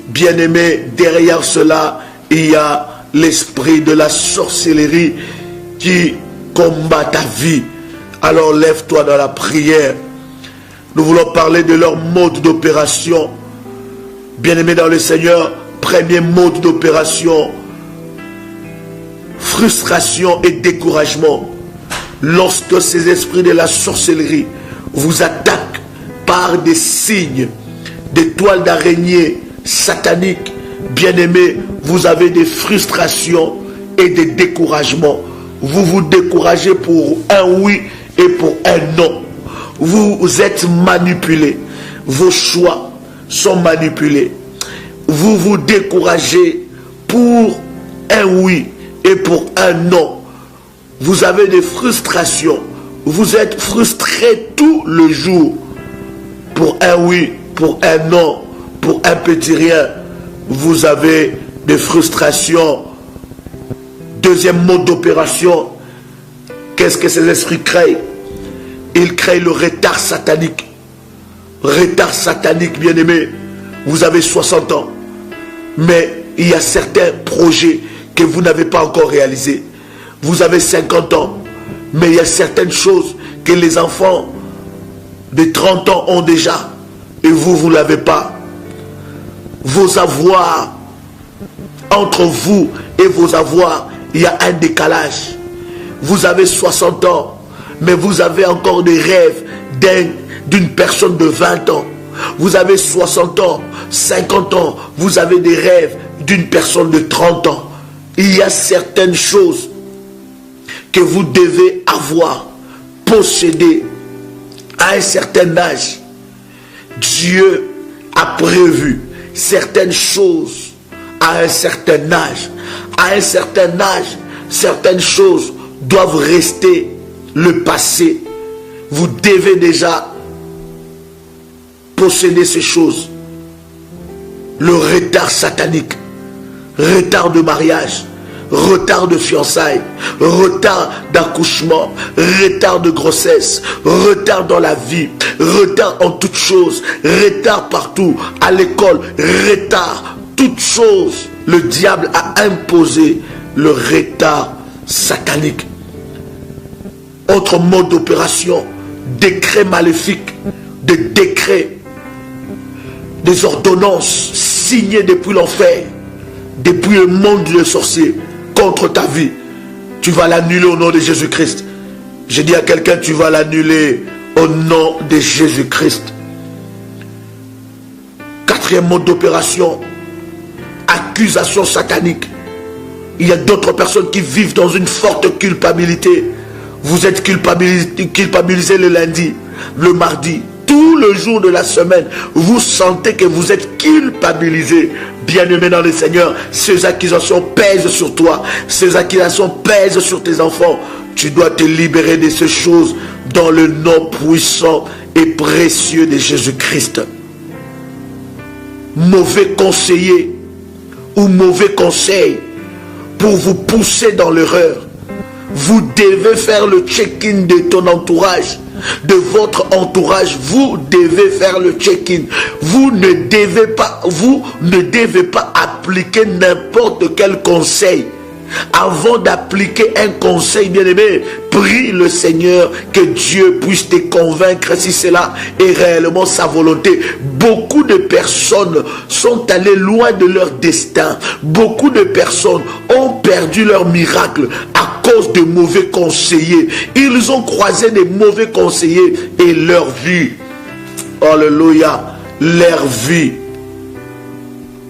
Bien-aimé, derrière cela, il y a l'esprit de la sorcellerie qui combat ta vie. Alors lève-toi dans la prière. Nous voulons parler de leur mode d'opération. Bien-aimés dans le Seigneur, premier mode d'opération, frustration et découragement. Lorsque ces esprits de la sorcellerie vous attaquent par des signes, des toiles d'araignée sataniques, bien-aimés, vous avez des frustrations et des découragements. Vous vous découragez pour un oui et pour un non. Vous êtes manipulés. Vos choix sont manipulés. Vous vous découragez pour un oui et pour un non. Vous avez des frustrations. Vous êtes frustrés tout le jour. Pour un oui, pour un non, pour un petit rien. Vous avez des frustrations. Deuxième mode d'opération. Qu'est-ce que ces esprits créent? Ils créent le retard satanique. Retard satanique, bien-aimé. Vous avez 60 ans. Mais il y a certains projets que vous n'avez pas encore réalisés. Vous avez 50 ans. Mais il y a certaines choses que les enfants de 30 ans ont déjà. Et vous ne l'avez pas. Vos avoirs, entre vous et vos avoirs, il y a un décalage. Vous avez 60 ans, mais vous avez encore des rêves d'une personne de 20 ans. Vous avez 60 ans, 50 ans, vous avez des rêves d'une personne de 30 ans. Il y a certaines choses que vous devez avoir, posséder à un certain âge. Dieu a prévu certaines choses à un certain âge. À un certain âge, certaines choses doivent rester le passé. Vous devez déjà posséder ces choses. Le retard satanique, retard de mariage, retard de fiançailles, retard d'accouchement, retard de grossesse, retard dans la vie, retard en toutes choses, retard partout, à l'école, retard, toutes choses. Le diable a imposé le retard satanique. Autre mode d'opération, décret maléfique, des décrets, des ordonnances signées depuis l'enfer, depuis le monde des sorciers, contre ta vie. Tu vas l'annuler au nom de Jésus-Christ. Je dis à quelqu'un, tu vas l'annuler au nom de Jésus-Christ. Quatrième mode d'opération, accusation satanique. Il y a d'autres personnes qui vivent dans une forte culpabilité. Vous êtes culpabilisé le lundi, le mardi, tout le jour de la semaine. Vous sentez que vous êtes culpabilisé. Bien-aimé dans le Seigneur, ces accusations pèsent sur toi. Ces accusations pèsent sur tes enfants. Tu dois te libérer de ces choses dans le nom puissant et précieux de Jésus-Christ. Mauvais conseiller ou mauvais conseil pour vous pousser dans l'erreur. Vous devez faire le check-in de ton entourage, de votre entourage. Vous devez faire le check-in. Vous ne devez pas appliquer n'importe quel conseil. Avant d'appliquer un conseil, bien-aimé, prie le Seigneur que Dieu puisse te convaincre si cela est réellement sa volonté. Beaucoup de personnes sont allées loin de leur destin. Beaucoup de personnes ont perdu leur miracle à cause de mauvais conseillers. Ils ont croisé des mauvais conseillers et leur vie, alléluia, leur vie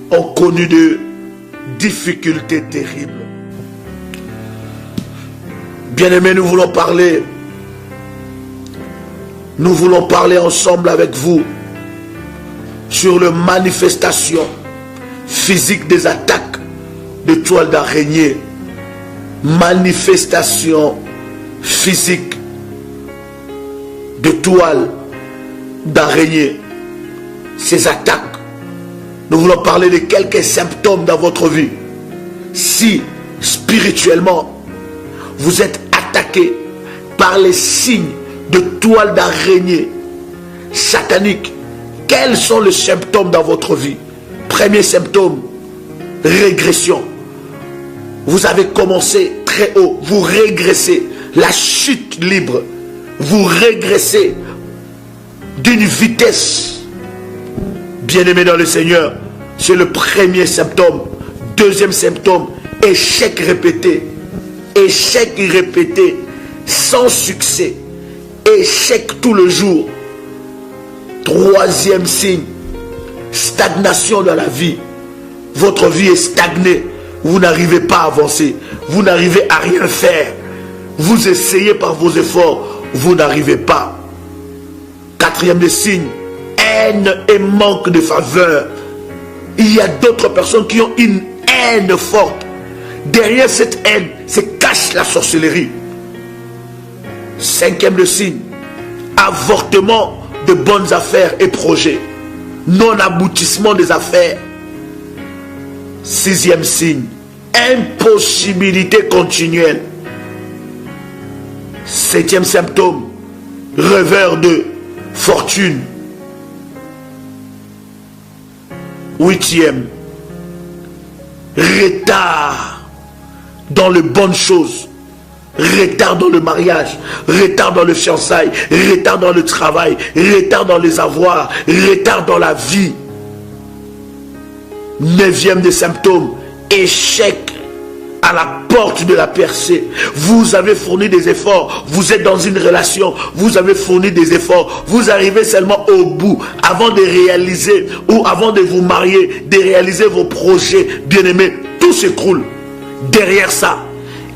ont connu de difficultés terribles. Bien-aimés, nous voulons parler ensemble avec vous sur les manifestations physiques des attaques de toiles d'araignée. Manifestations physiques de toiles d'araignée. Ces attaques, nous voulons parler de quelques symptômes dans votre vie. Si spirituellement vous êtes attaqué par les signes de toiles d'araignée sataniques, quels sont les symptômes dans votre vie? Premier symptôme, régression. Vous avez commencé très haut, vous régressez. La chute libre, vous régressez d'une vitesse. Bien-aimé dans le Seigneur, c'est le premier symptôme. Deuxième symptôme, échec répété. Échec répété, sans succès. Échec tout le jour. Troisième signe, stagnation dans la vie. Votre vie est stagnée. Vous n'arrivez pas à avancer. Vous n'arrivez à rien faire. Vous essayez par vos efforts. Vous n'arrivez pas. Quatrième des signes, haine et manque de faveur. Il y a d'autres personnes qui ont une haine forte. Derrière cette haine se cache la sorcellerie. Cinquième de signe, avortement de bonnes affaires et projets. Non-aboutissement des affaires. Sixième signe, impossibilité continuelle. Septième symptôme, revers de fortune. Huitième, retard dans les bonnes choses. Retard dans le mariage, retard dans le fiançailles, retard dans le travail, retard dans les avoirs, retard dans la vie. Neuvième des symptômes, échec à la porte de la percée. Vous avez fourni des efforts, vous êtes dans une relation, vous avez fourni des efforts, vous arrivez seulement au bout, avant de réaliser ou avant de vous marier, de réaliser vos projets, bien-aimés, tout s'écroule. Derrière ça,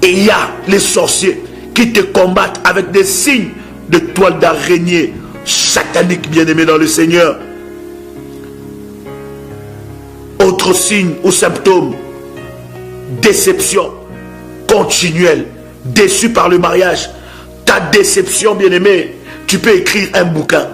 et il y a les sorciers qui te combattent avec des signes de toile d'araignée satanique, bien-aimé dans le Seigneur. Autre signe ou symptôme, déception continuelle, déçu par le mariage. Ta déception, bien-aimé, tu peux écrire un bouquin.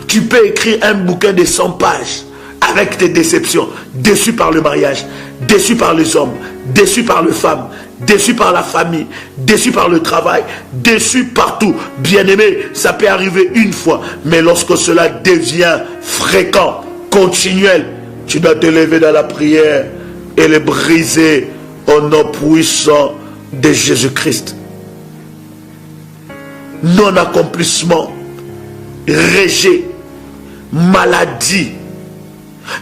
Tu peux écrire un bouquin de 100 pages avec tes déceptions. Déçu par le mariage, déçu par les hommes, déçu par les femmes, déçu par la famille, déçu par le travail, déçu partout. Bien-aimé, ça peut arriver une fois, mais lorsque cela devient fréquent, continuel, tu dois te lever dans la prière et le briser au nom puissant de Jésus-Christ. Non-accomplissement, rejet, maladie,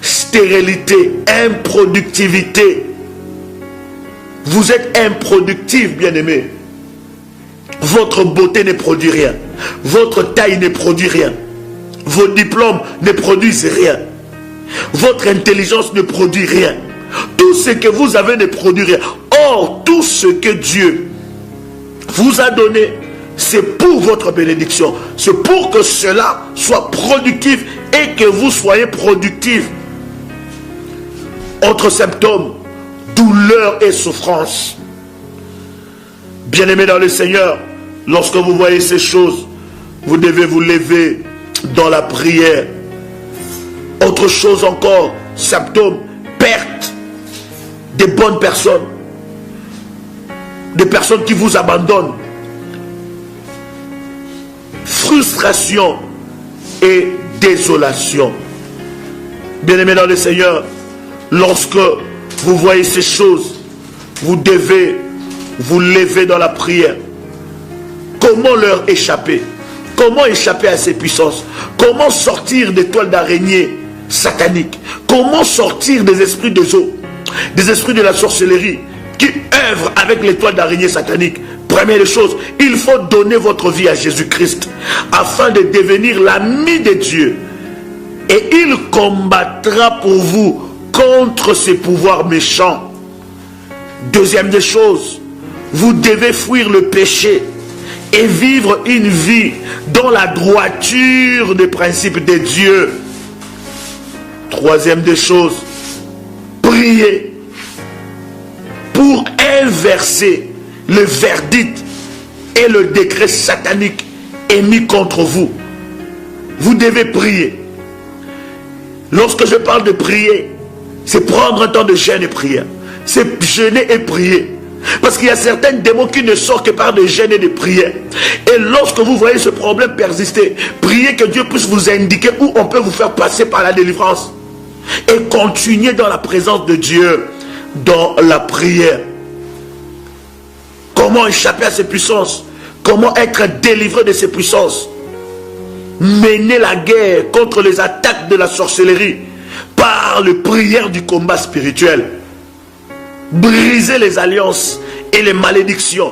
stérilité, improductivité. Vous êtes improductif, bien-aimé. Votre beauté ne produit rien. Votre taille ne produit rien. Vos diplômes ne produisent rien. Votre intelligence ne produit rien. Tout ce que vous avez ne produit rien. Or, tout ce que Dieu vous a donné, c'est pour votre bénédiction. C'est pour que cela soit productif et que vous soyez productif. Autre symptôme, douleur et souffrance. Bien-aimés dans le Seigneur, lorsque vous voyez ces choses, vous devez vous lever dans la prière. Autre chose encore, symptôme, perte des bonnes personnes, des personnes qui vous abandonnent, frustration et désolation. Bien-aimés dans le Seigneur, lorsque vous voyez ces choses, vous devez vous lever dans la prière. Comment leur échapper? Comment échapper à ces puissances? Comment sortir des toiles d'araignée sataniques? Comment sortir des esprits des eaux, des esprits de la sorcellerie qui œuvrent avec les toiles d'araignée sataniques? Première chose, il faut donner votre vie à Jésus-Christ afin de devenir l'ami de Dieu. Et il combattra pour vous contre ces pouvoirs méchants. Deuxième des choses, vous devez fuir le péché et vivre une vie dans la droiture des principes de Dieu. Troisième des choses, priez pour inverser le verdict et le décret satanique émis contre vous. Vous devez prier. Lorsque je parle de prier, c'est prendre un temps de jeûne et prière. C'est jeûner et prier. Parce qu'il y a certains démons qui ne sortent que par des jeûnes et des prières. Et lorsque vous voyez ce problème persister, priez que Dieu puisse vous indiquer où on peut vous faire passer par la délivrance. Et continuez dans la présence de Dieu, dans la prière. Comment échapper à ces puissances? Comment être délivré de ces puissances? Mener la guerre contre les attaques de la sorcellerie par les prières du combat spirituel. Briser les alliances et les malédictions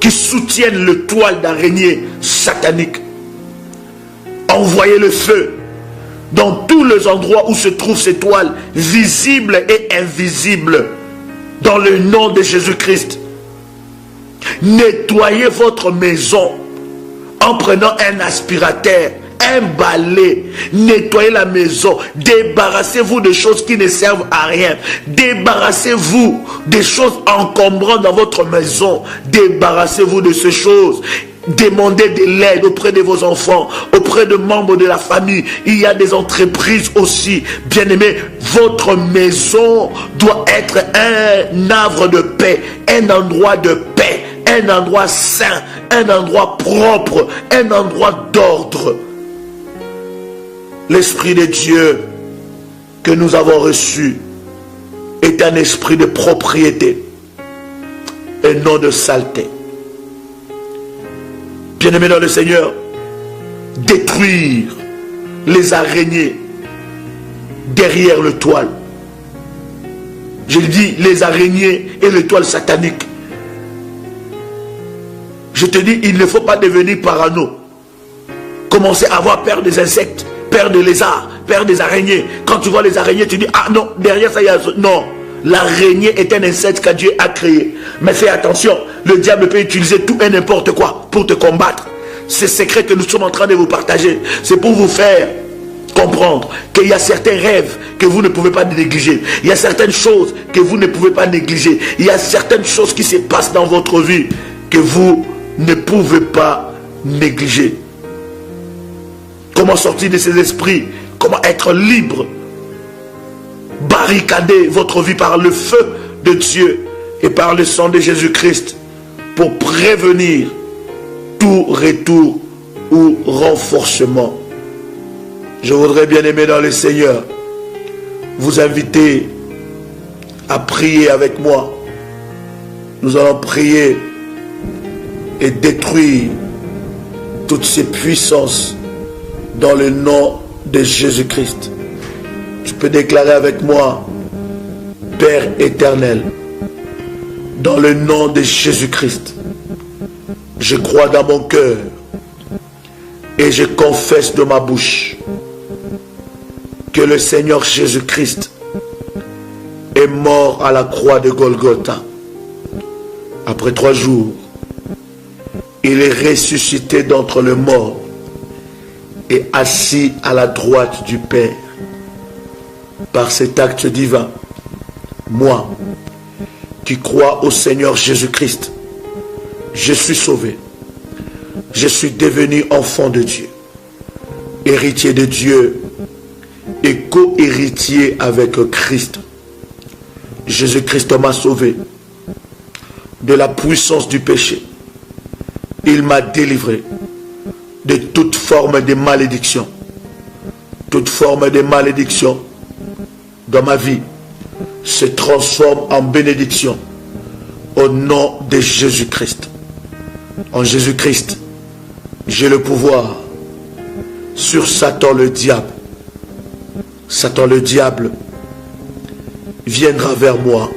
qui soutiennent le toile d'araignée satanique. Envoyer le feu dans tous les endroits où se trouvent ces toiles, visibles et invisibles, dans le nom de Jésus-Christ. Nettoyez votre maison en prenant un aspirateur, un balai. Nettoyez la maison. Débarrassez-vous de choses qui ne servent à rien. Débarrassez-vous des choses encombrantes dans votre maison. Débarrassez-vous de ces choses. Demandez de l'aide auprès de vos enfants, auprès de membres de la famille. Il y a des entreprises aussi. Bien-aimés, votre maison doit être un havre de paix, un endroit de paix, un endroit saint, un endroit propre, un endroit d'ordre. L'Esprit de Dieu que nous avons reçu est un esprit de propriété et non de saleté. Bien-aimés dans le Seigneur, détruire les araignées derrière le toile. Je dis les araignées et le toile satanique. Je te dis, il ne faut pas devenir parano. Commencer à avoir peur des insectes, peur des lézards, peur des araignées. Quand tu vois les araignées, tu dis, ah non, derrière ça il y a... Non, l'araignée est un insecte que Dieu a créé. Mais fais attention, le diable peut utiliser tout et n'importe quoi pour te combattre. C'est secret que nous sommes en train de vous partager. C'est pour vous faire comprendre qu'il y a certains rêves que vous ne pouvez pas négliger. Il y a certaines choses que vous ne pouvez pas négliger. Il y a certaines choses qui se passent dans votre vie que vous ne pouvez pas négliger. Comment sortir de ces esprits? Comment être libre? Barricader votre vie par le feu de Dieu et par le sang de Jésus-Christ pour prévenir tout retour ou renforcement. Je voudrais, bien aimer dans le Seigneur, vous inviter à prier avec moi. Nous allons prier et détruire toutes ces puissances dans le nom de Jésus-Christ. Tu peux déclarer avec moi: Père éternel, dans le nom de Jésus-Christ, je crois dans mon cœur et je confesse de ma bouche que le Seigneur Jésus-Christ est mort à la croix de Golgotha. Après 3 jours, il est ressuscité d'entre les morts et assis à la droite du Père. Par cet acte divin, moi, qui crois au Seigneur Jésus-Christ, je suis sauvé. Je suis devenu enfant de Dieu, héritier de Dieu et co-héritier avec Christ. Jésus-Christ m'a sauvé de la puissance du péché. Il m'a délivré de toute forme de malédiction. Toute forme de malédiction dans ma vie se transforme en bénédiction au nom de Jésus-Christ. En Jésus-Christ, j'ai le pouvoir sur Satan le diable. Satan le diable viendra vers moi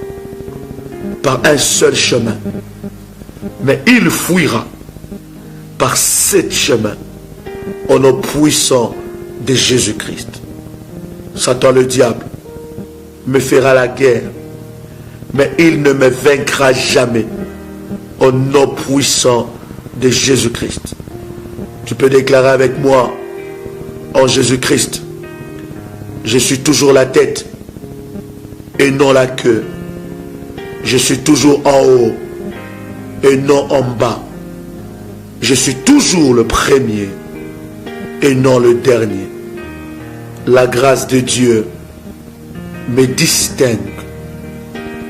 par un seul chemin, mais il fuira par 7 chemins au nom puissant de Jésus-Christ. Satan le diable me fera la guerre, mais il ne me vaincra jamais au nom puissant de Jésus-Christ. Tu peux déclarer avec moi: en Jésus-Christ, je suis toujours la tête et non la queue. Je suis toujours en haut et non en bas. Je suis toujours le premier et non le dernier. La grâce de Dieu me distingue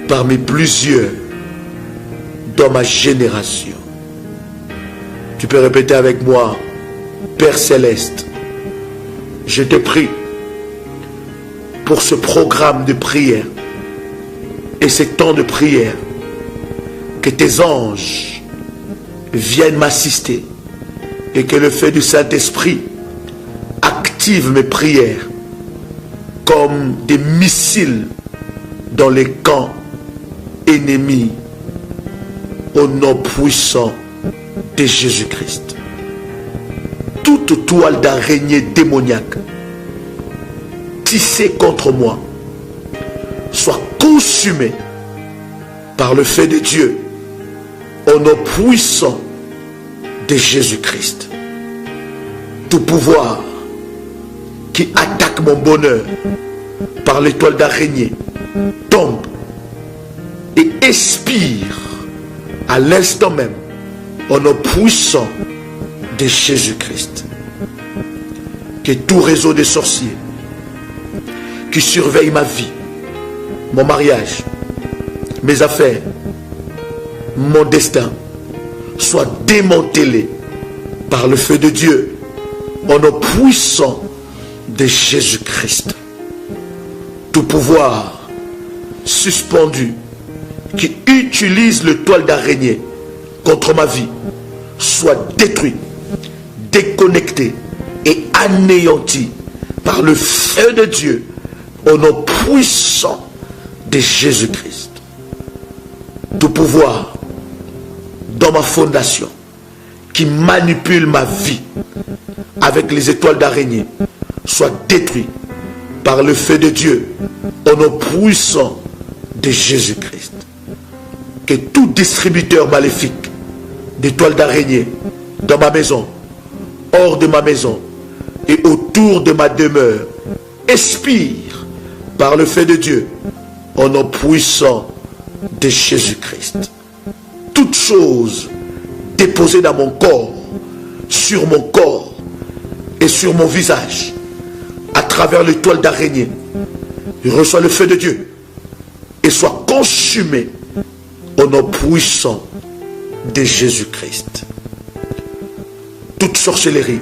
parmi plusieurs dans ma génération. Tu peux répéter avec moi: Père Céleste, je te prie pour ce programme de prière et ce temps de prière. que tes anges viennent m'assister et que le feu du Saint-Esprit active mes prières comme des missiles dans les camps ennemis au nom puissant de Jésus-Christ. Toute toile d'araignée démoniaque tissée contre moi soit consumée par le feu de Dieu au nom puissant de Jésus-Christ. Tout pouvoir qui attaque mon bonheur par l'étoile d'araignée tombe et expire à l'instant même au nom puissant de Jésus-Christ. Que tout réseau de sorciers qui surveille ma vie, mon mariage, mes affaires, mon destin, soit démantelé par le feu de Dieu au nom puissant de Jésus-Christ. Tout pouvoir suspendu qui utilise le toile d'araignée contre ma vie soit détruit, déconnecté et anéanti par le feu de Dieu au nom puissant de Jésus-Christ. Tout pouvoir dans ma fondation qui manipule ma vie avec les étoiles d'araignée soit détruit par le feu de Dieu au nom puissant de Jésus-Christ. Que tout distributeur maléfique d'étoiles d'araignée dans ma maison, hors de ma maison et autour de ma demeure expire par le feu de Dieu au nom puissant de Jésus-Christ. Toute chose déposée dans mon corps, sur mon corps et sur mon visage à travers l'étoile d'araignée reçoit le feu de Dieu et soit consumée au nom puissant de Jésus-Christ. Toute sorcellerie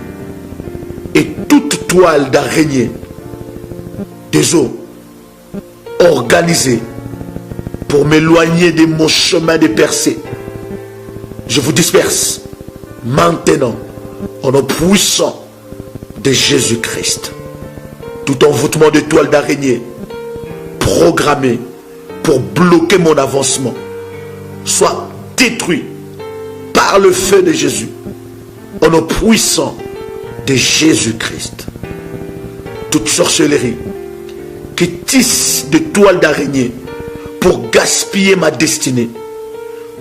et toute toile d'araignée des eaux organisée pour m'éloigner de mon chemin de percée, je vous disperse maintenant au nom puissant de Jésus-Christ. Tout envoûtement de toile d'araignée programmé pour bloquer mon avancement soit détruit par le feu de Jésus au nom puissant de Jésus-Christ. Toute sorcellerie qui tisse des toiles d'araignée pour gaspiller ma destinée,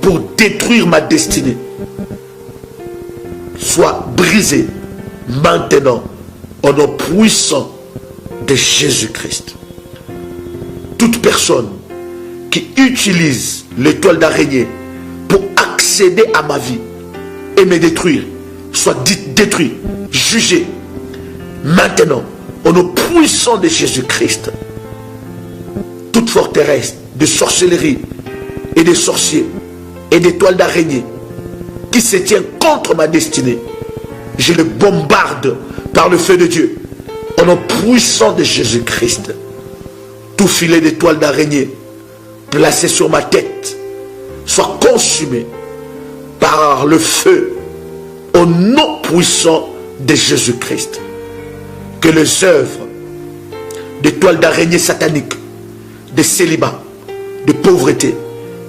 pour détruire ma destinée, soit brisée maintenant au nom puissant de Jésus-Christ. Toute personne qui utilise l'étoile d'araignée pour accéder à ma vie et me détruire, soit détruit, jugé maintenant au nom puissant de Jésus-Christ. Toute forteresse de sorcellerie et de sorciers et d'étoiles d'araignée qui se tient contre ma destinée, je le bombarde par le feu de Dieu au nom puissant de Jésus-Christ. Tout filet d'étoiles d'araignée placé sur ma tête soit consumé par le feu au nom puissant de Jésus-Christ. Que les œuvres d'étoiles d'araignée sataniques, de célibat, de pauvreté,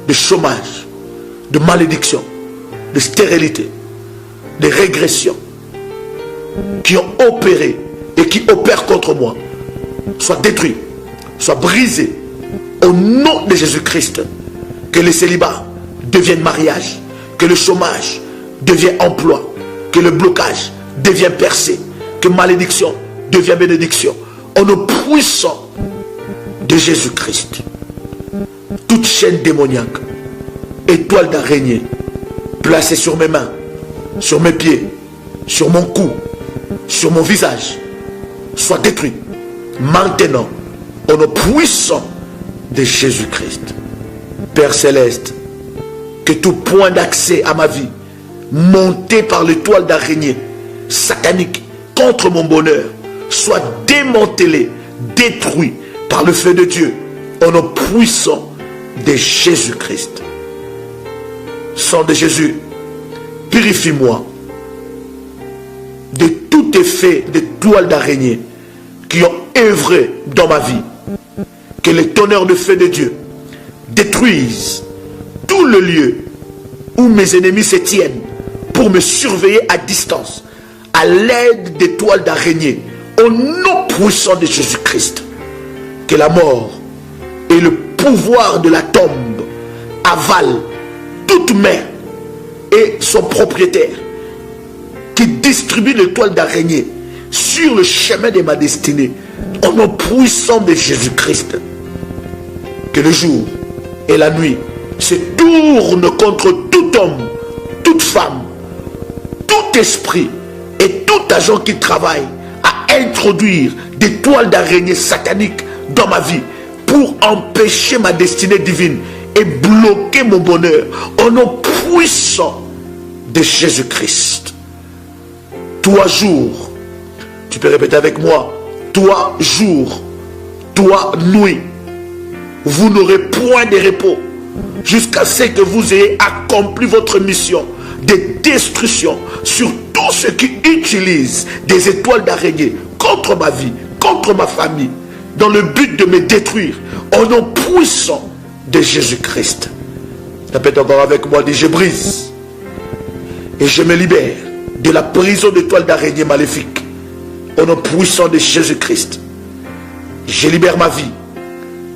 de chômage, de malédiction, de stérilité, de régression qui ont opéré et qui opèrent contre moi soient détruits, soient brisés au nom de Jésus-Christ. Que le célibat devienne mariage, que le chômage devienne emploi, que le blocage devienne percée, que malédiction devienne bénédiction au nom puissant de Jésus-Christ. Toute chaîne démoniaque, étoile d'araignée placée sur mes mains, sur mes pieds, sur mon cou, sur mon visage, soit détruite maintenant au nom puissant de Jésus-Christ. Père céleste, que tout point d'accès à ma vie monté par l'étoile d'araignée satanique contre mon bonheur soit démantelé, détruit par le feu de Dieu au nom puissant de Jésus-Christ. sang de Jésus, purifie-moi de tout effet de toile d'araignée qui ont œuvré dans ma vie. Que les tonnerres de feu de Dieu détruisent tout le lieu où mes ennemis se tiennent pour me surveiller à distance à l'aide des toiles d'araignée au nom puissant de Jésus-Christ. Que la mort et le pouvoir de la tombe avalent toute main et son propriétaire qui distribue les toiles d'araignée sur le chemin de ma destinée au nom puissant de Jésus-Christ. Que le jour et la nuit se tournent contre tout homme, toute femme, tout esprit et tout agent qui travaille à introduire des toiles d'araignée sataniques dans ma vie pour empêcher ma destinée divine et bloquer mon bonheur au nom puissant de Jésus-Christ. Toi jour, tu peux répéter avec moi, toi jour, toi nuit, vous n'aurez point de repos jusqu'à ce que vous ayez accompli votre mission de destruction sur tous ceux qui utilisent des étoiles d'araignée contre ma vie, contre ma famille, dans le but de me détruire au nom puissant de Jésus-Christ. Répète encore avec moi, dis je brise et je me libère de la prison d'étoiles d'araignée maléfiques au nom puissant de Jésus-Christ. Je libère ma vie,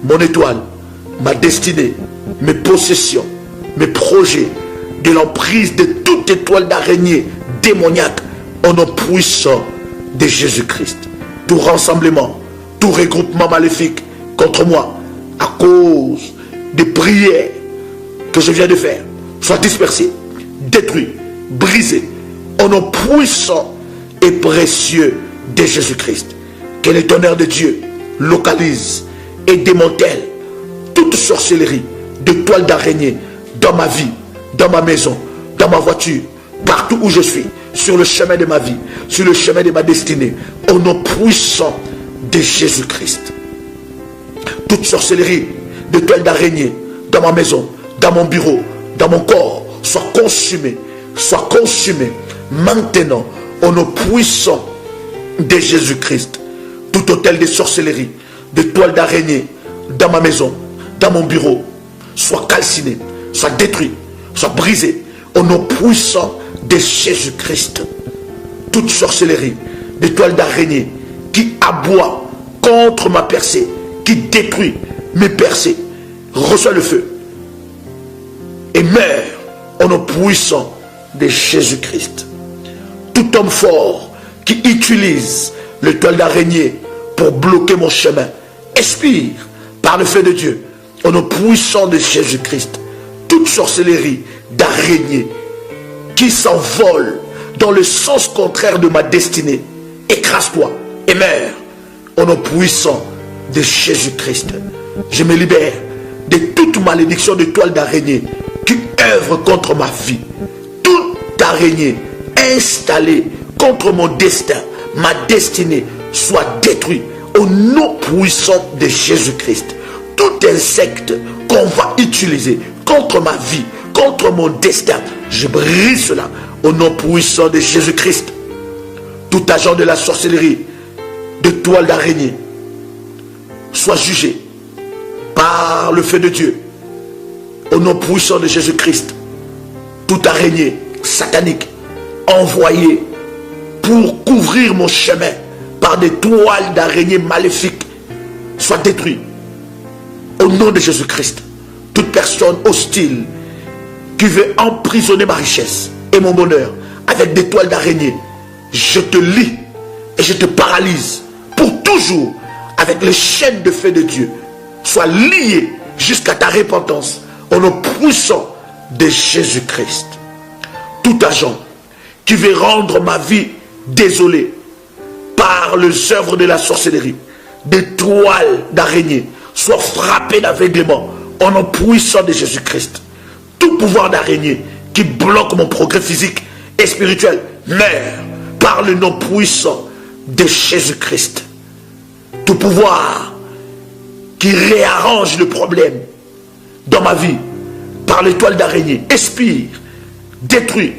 mon étoile, ma destinée, mes possessions, mes projets, de l'emprise de toute étoile d'araignée démoniaque au nom puissant de Jésus-Christ. Tout rassemblement, tout regroupement maléfique contre moi à cause des prières que je viens de faire soit dispersé, détruit, brisé au nom puissant et précieux de Jésus-Christ. Que les tonnerres de Dieu localisent et démantèlent toute sorcellerie de toiles d'araignée dans ma vie, dans ma maison, dans ma voiture, partout où je suis, sur le chemin de ma vie, sur le chemin de ma destinée, au nom puissant de Jésus-Christ. Toute sorcellerie de toiles d'araignée dans ma maison, dans mon bureau, dans mon corps, soit consumée maintenant au nom puissant de Jésus-Christ. Tout hôtel de sorcellerie, de toiles d'araignée dans ma maison, dans mon bureau, soit calciné, soit détruit, soit brisé au nom puissant de Jésus-Christ. Toute sorcellerie de toiles d'araignée qui aboie contre ma percée, qui détruit mes percées, reçoit le feu et meurt au nom puissant de Jésus-Christ. Tout homme fort qui utilise le toile d'araignée pour bloquer mon chemin, expire par le feu de Dieu au nom puissant de Jésus-Christ. Toute sorcellerie d'araignée qui s'envole dans le sens contraire de ma destinée, écrase-toi et meurs au nom puissant de Jésus-Christ. Je me libère de toute malédiction de toile d'araignée qui œuvre contre ma vie. Toute araignée installée contre mon destin, ma destinée, soit détruite au nom puissant de Jésus-Christ. Tout insecte qu'on va utiliser contre ma vie, contre mon destin, je brise cela au nom puissant de Jésus-Christ. Tout agent de la sorcellerie de toile d'araignée soit jugé par le feu de Dieu au nom puissant de Jésus-Christ. Toute araignée satanique envoyée pour couvrir mon chemin par des toiles d'araignée maléfiques soit détruite au nom de Jésus-Christ. Toute personne hostile qui veut emprisonner ma richesse et mon bonheur avec des toiles d'araignée, je te lie et je te paralyse pour toujours avec les chaînes de feu de Dieu. Sois lié jusqu'à ta repentance au nom puissant de Jésus-Christ. Tout agent qui veut rendre ma vie désolée par les œuvres de la sorcellerie, des toiles d'araignée, soit frappé d'aveuglement au nom puissant de Jésus-Christ. Tout pouvoir d'araignée qui bloque mon progrès physique et spirituel meurt par le nom puissant de Jésus-Christ. Tout pouvoir qui réarrange le problème dans ma vie par l'étoile d'araignée, expire, détruis,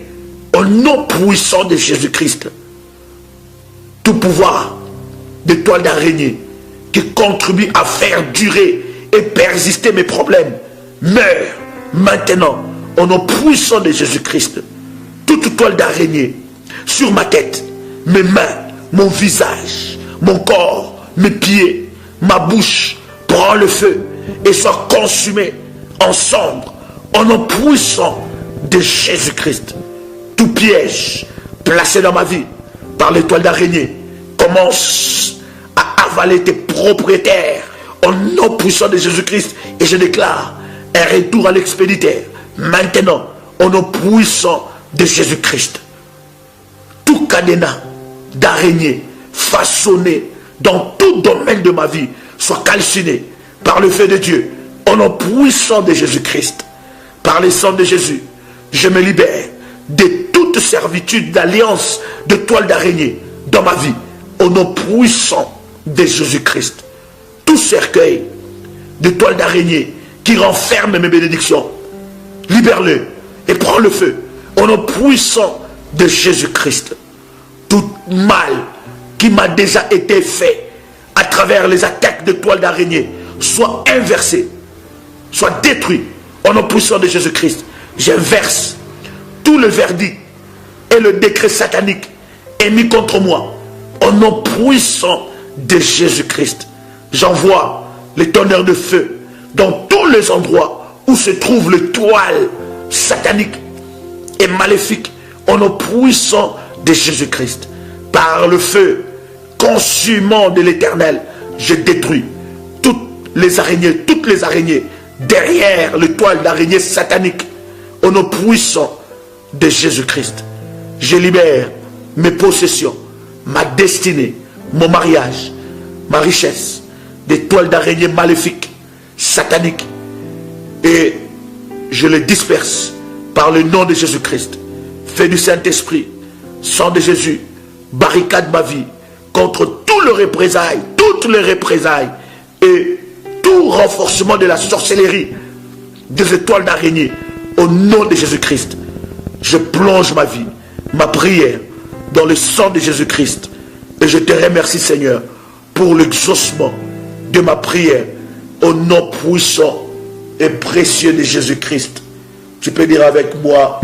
au nom puissant de Jésus-Christ, tout pouvoir d'étoile d'araignée qui contribue à faire durer et persister mes problèmes, meurs maintenant, au nom puissant de Jésus-Christ. Toute toile d'araignée sur ma tête, mes mains, mon visage, mon corps, mes pieds, ma bouche, prend le feu et soit consumé en cendres, au nom puissant de Jésus-Christ. Tout piège placé dans ma vie par l'étoile d'araignée commence à avaler tes propriétaires au nom puissant de Jésus-Christ. Et je déclare un retour à l'expéditeur maintenant au nom puissant de Jésus-Christ. Tout cadenas d'araignée façonné dans tout domaine de ma vie soit calciné par le feu de Dieu au nom puissant de Jésus-Christ. Par le sang de Jésus, je me libère de toute servitude d'alliance de toile d'araignée dans ma vie au nom puissant de Jésus-Christ. Tout cercueil de toile d'araignée qui renferme mes bénédictions, libère-le et prends le feu au nom puissant de Jésus-Christ. Tout mal qui m'a déjà été fait à travers les attaques de toile d'araignée soit inversé, soit détruit au nom puissant de Jésus-Christ. J'inverse tout le verdict et le décret satanique émis contre moi au nom puissant de Jésus-Christ. J'envoie les tonnerres de feu dans tous les endroits où se trouve le toile satanique et maléfique au nom puissant de Jésus-Christ. Par le feu consumant de l'Éternel, je détruis toutes les araignées derrière le toile d'araignée satanique au nom puissant de Jésus-Christ. Je libère mes possessions, ma destinée, mon mariage, ma richesse, des toiles d'araignée maléfiques, sataniques, et je les disperse par le nom de Jésus-Christ. Feu du Saint-Esprit, sang de Jésus, barricade ma vie contre toutes les représailles et tout renforcement de la sorcellerie des étoiles d'araignée au nom de Jésus-Christ. Je plonge ma vie, ma prière dans le sang de Jésus-Christ et je te remercie, Seigneur, pour l'exaucement de ma prière au nom puissant et précieux de Jésus-Christ. Tu peux dire avec moi: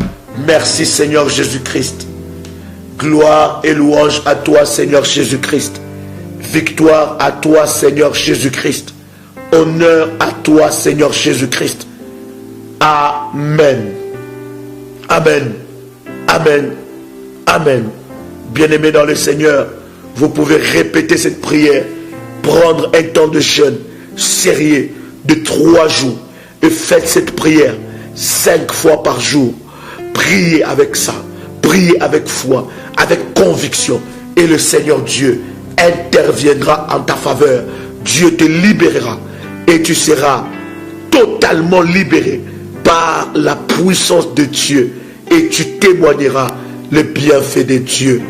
merci Seigneur Jésus-Christ. Gloire et louange à toi Seigneur Jésus-Christ. Victoire à toi Seigneur Jésus-Christ. Honneur à toi Seigneur Jésus-Christ. Amen. Amen. Amen. Amen. Bien-aimés dans le Seigneur, vous pouvez répéter cette prière, prendre un temps de jeûne sérieux de 3 jours et faites cette prière 5 fois par jour. Priez avec ça, priez avec foi, avec conviction, et le Seigneur Dieu interviendra en ta faveur. Dieu te libérera et tu seras totalement libéré par la puissance de Dieu et tu témoigneras le bienfait de Dieu.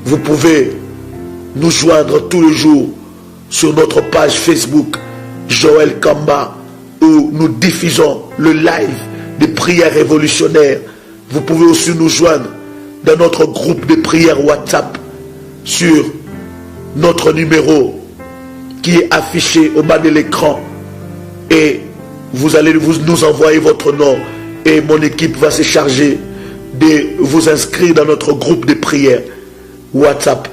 Vous pouvez nous joindre tous les jours sur notre page Facebook Joël Kamba, où nous diffusons le live des prières révolutionnaires. Vous pouvez aussi nous joindre dans notre groupe de prières WhatsApp sur notre numéro qui est affiché au bas de l'écran, et vous allez nous envoyer votre nom et mon équipe va se charger de vous inscrire dans notre groupe de prières WhatsApp.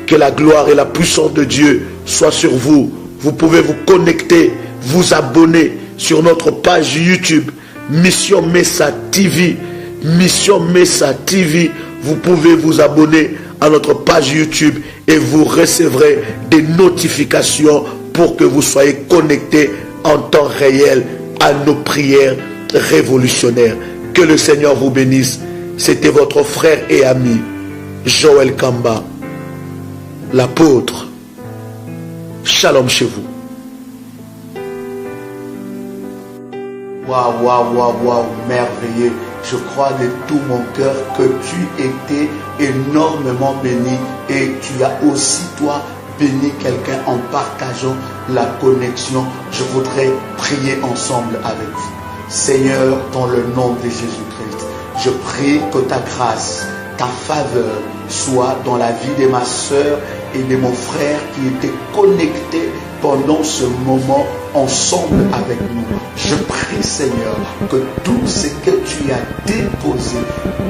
Que la gloire et la puissance de Dieu soient sur vous. Vous pouvez vous connecter, vous abonner sur notre page YouTube Mission Messa TV. Mission Messa TV. Vous pouvez vous abonner à notre page YouTube et vous recevrez des notifications pour que vous soyez connectés en temps réel à nos prières révolutionnaires. Que le Seigneur vous bénisse. C'était votre frère et ami Joël Kamba, l'apôtre. Shalom chez vous. Waouh, waouh, waouh, waouh, merveilleux. Je crois de tout mon cœur que tu étais énormément béni et tu as aussi, toi, béni quelqu'un en partageant la connexion. Je voudrais prier ensemble avec vous. Seigneur, dans le nom de Jésus-Christ, je prie que ta grâce, ta faveur soit dans la vie de ma soeur et de mon frère qui étaient connectés pendant ce moment ensemble avec nous. Je prie, Seigneur, que tout ce que tu as déposé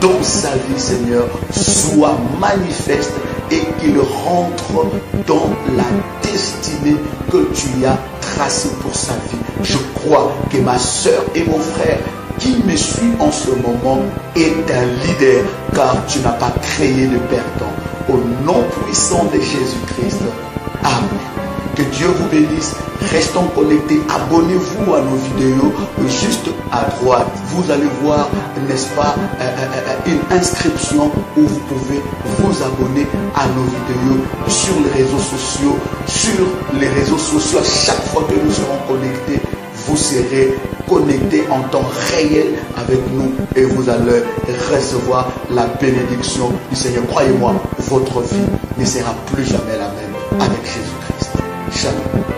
dans sa vie, Seigneur, soit manifeste et qu'il rentre dans la destinée que tu as tracée pour sa vie. Je crois que ma soeur et mon frère qui me suit en ce moment est un leader, car tu n'as pas créé de perdants. Au nom puissant de Jésus-Christ. Amen. Que Dieu vous bénisse. Restons connectés. Abonnez-vous à nos vidéos. Juste à droite, vous allez voir, n'est-ce pas, une inscription où vous pouvez vous abonner à nos vidéos sur les réseaux sociaux. Sur les réseaux sociaux, à chaque fois que nous serons connectés, vous serez connectés en temps réel avec nous et vous allez recevoir la bénédiction du Seigneur. Croyez-moi, votre vie ne sera plus jamais la même avec Jésus-Christ. Shalom.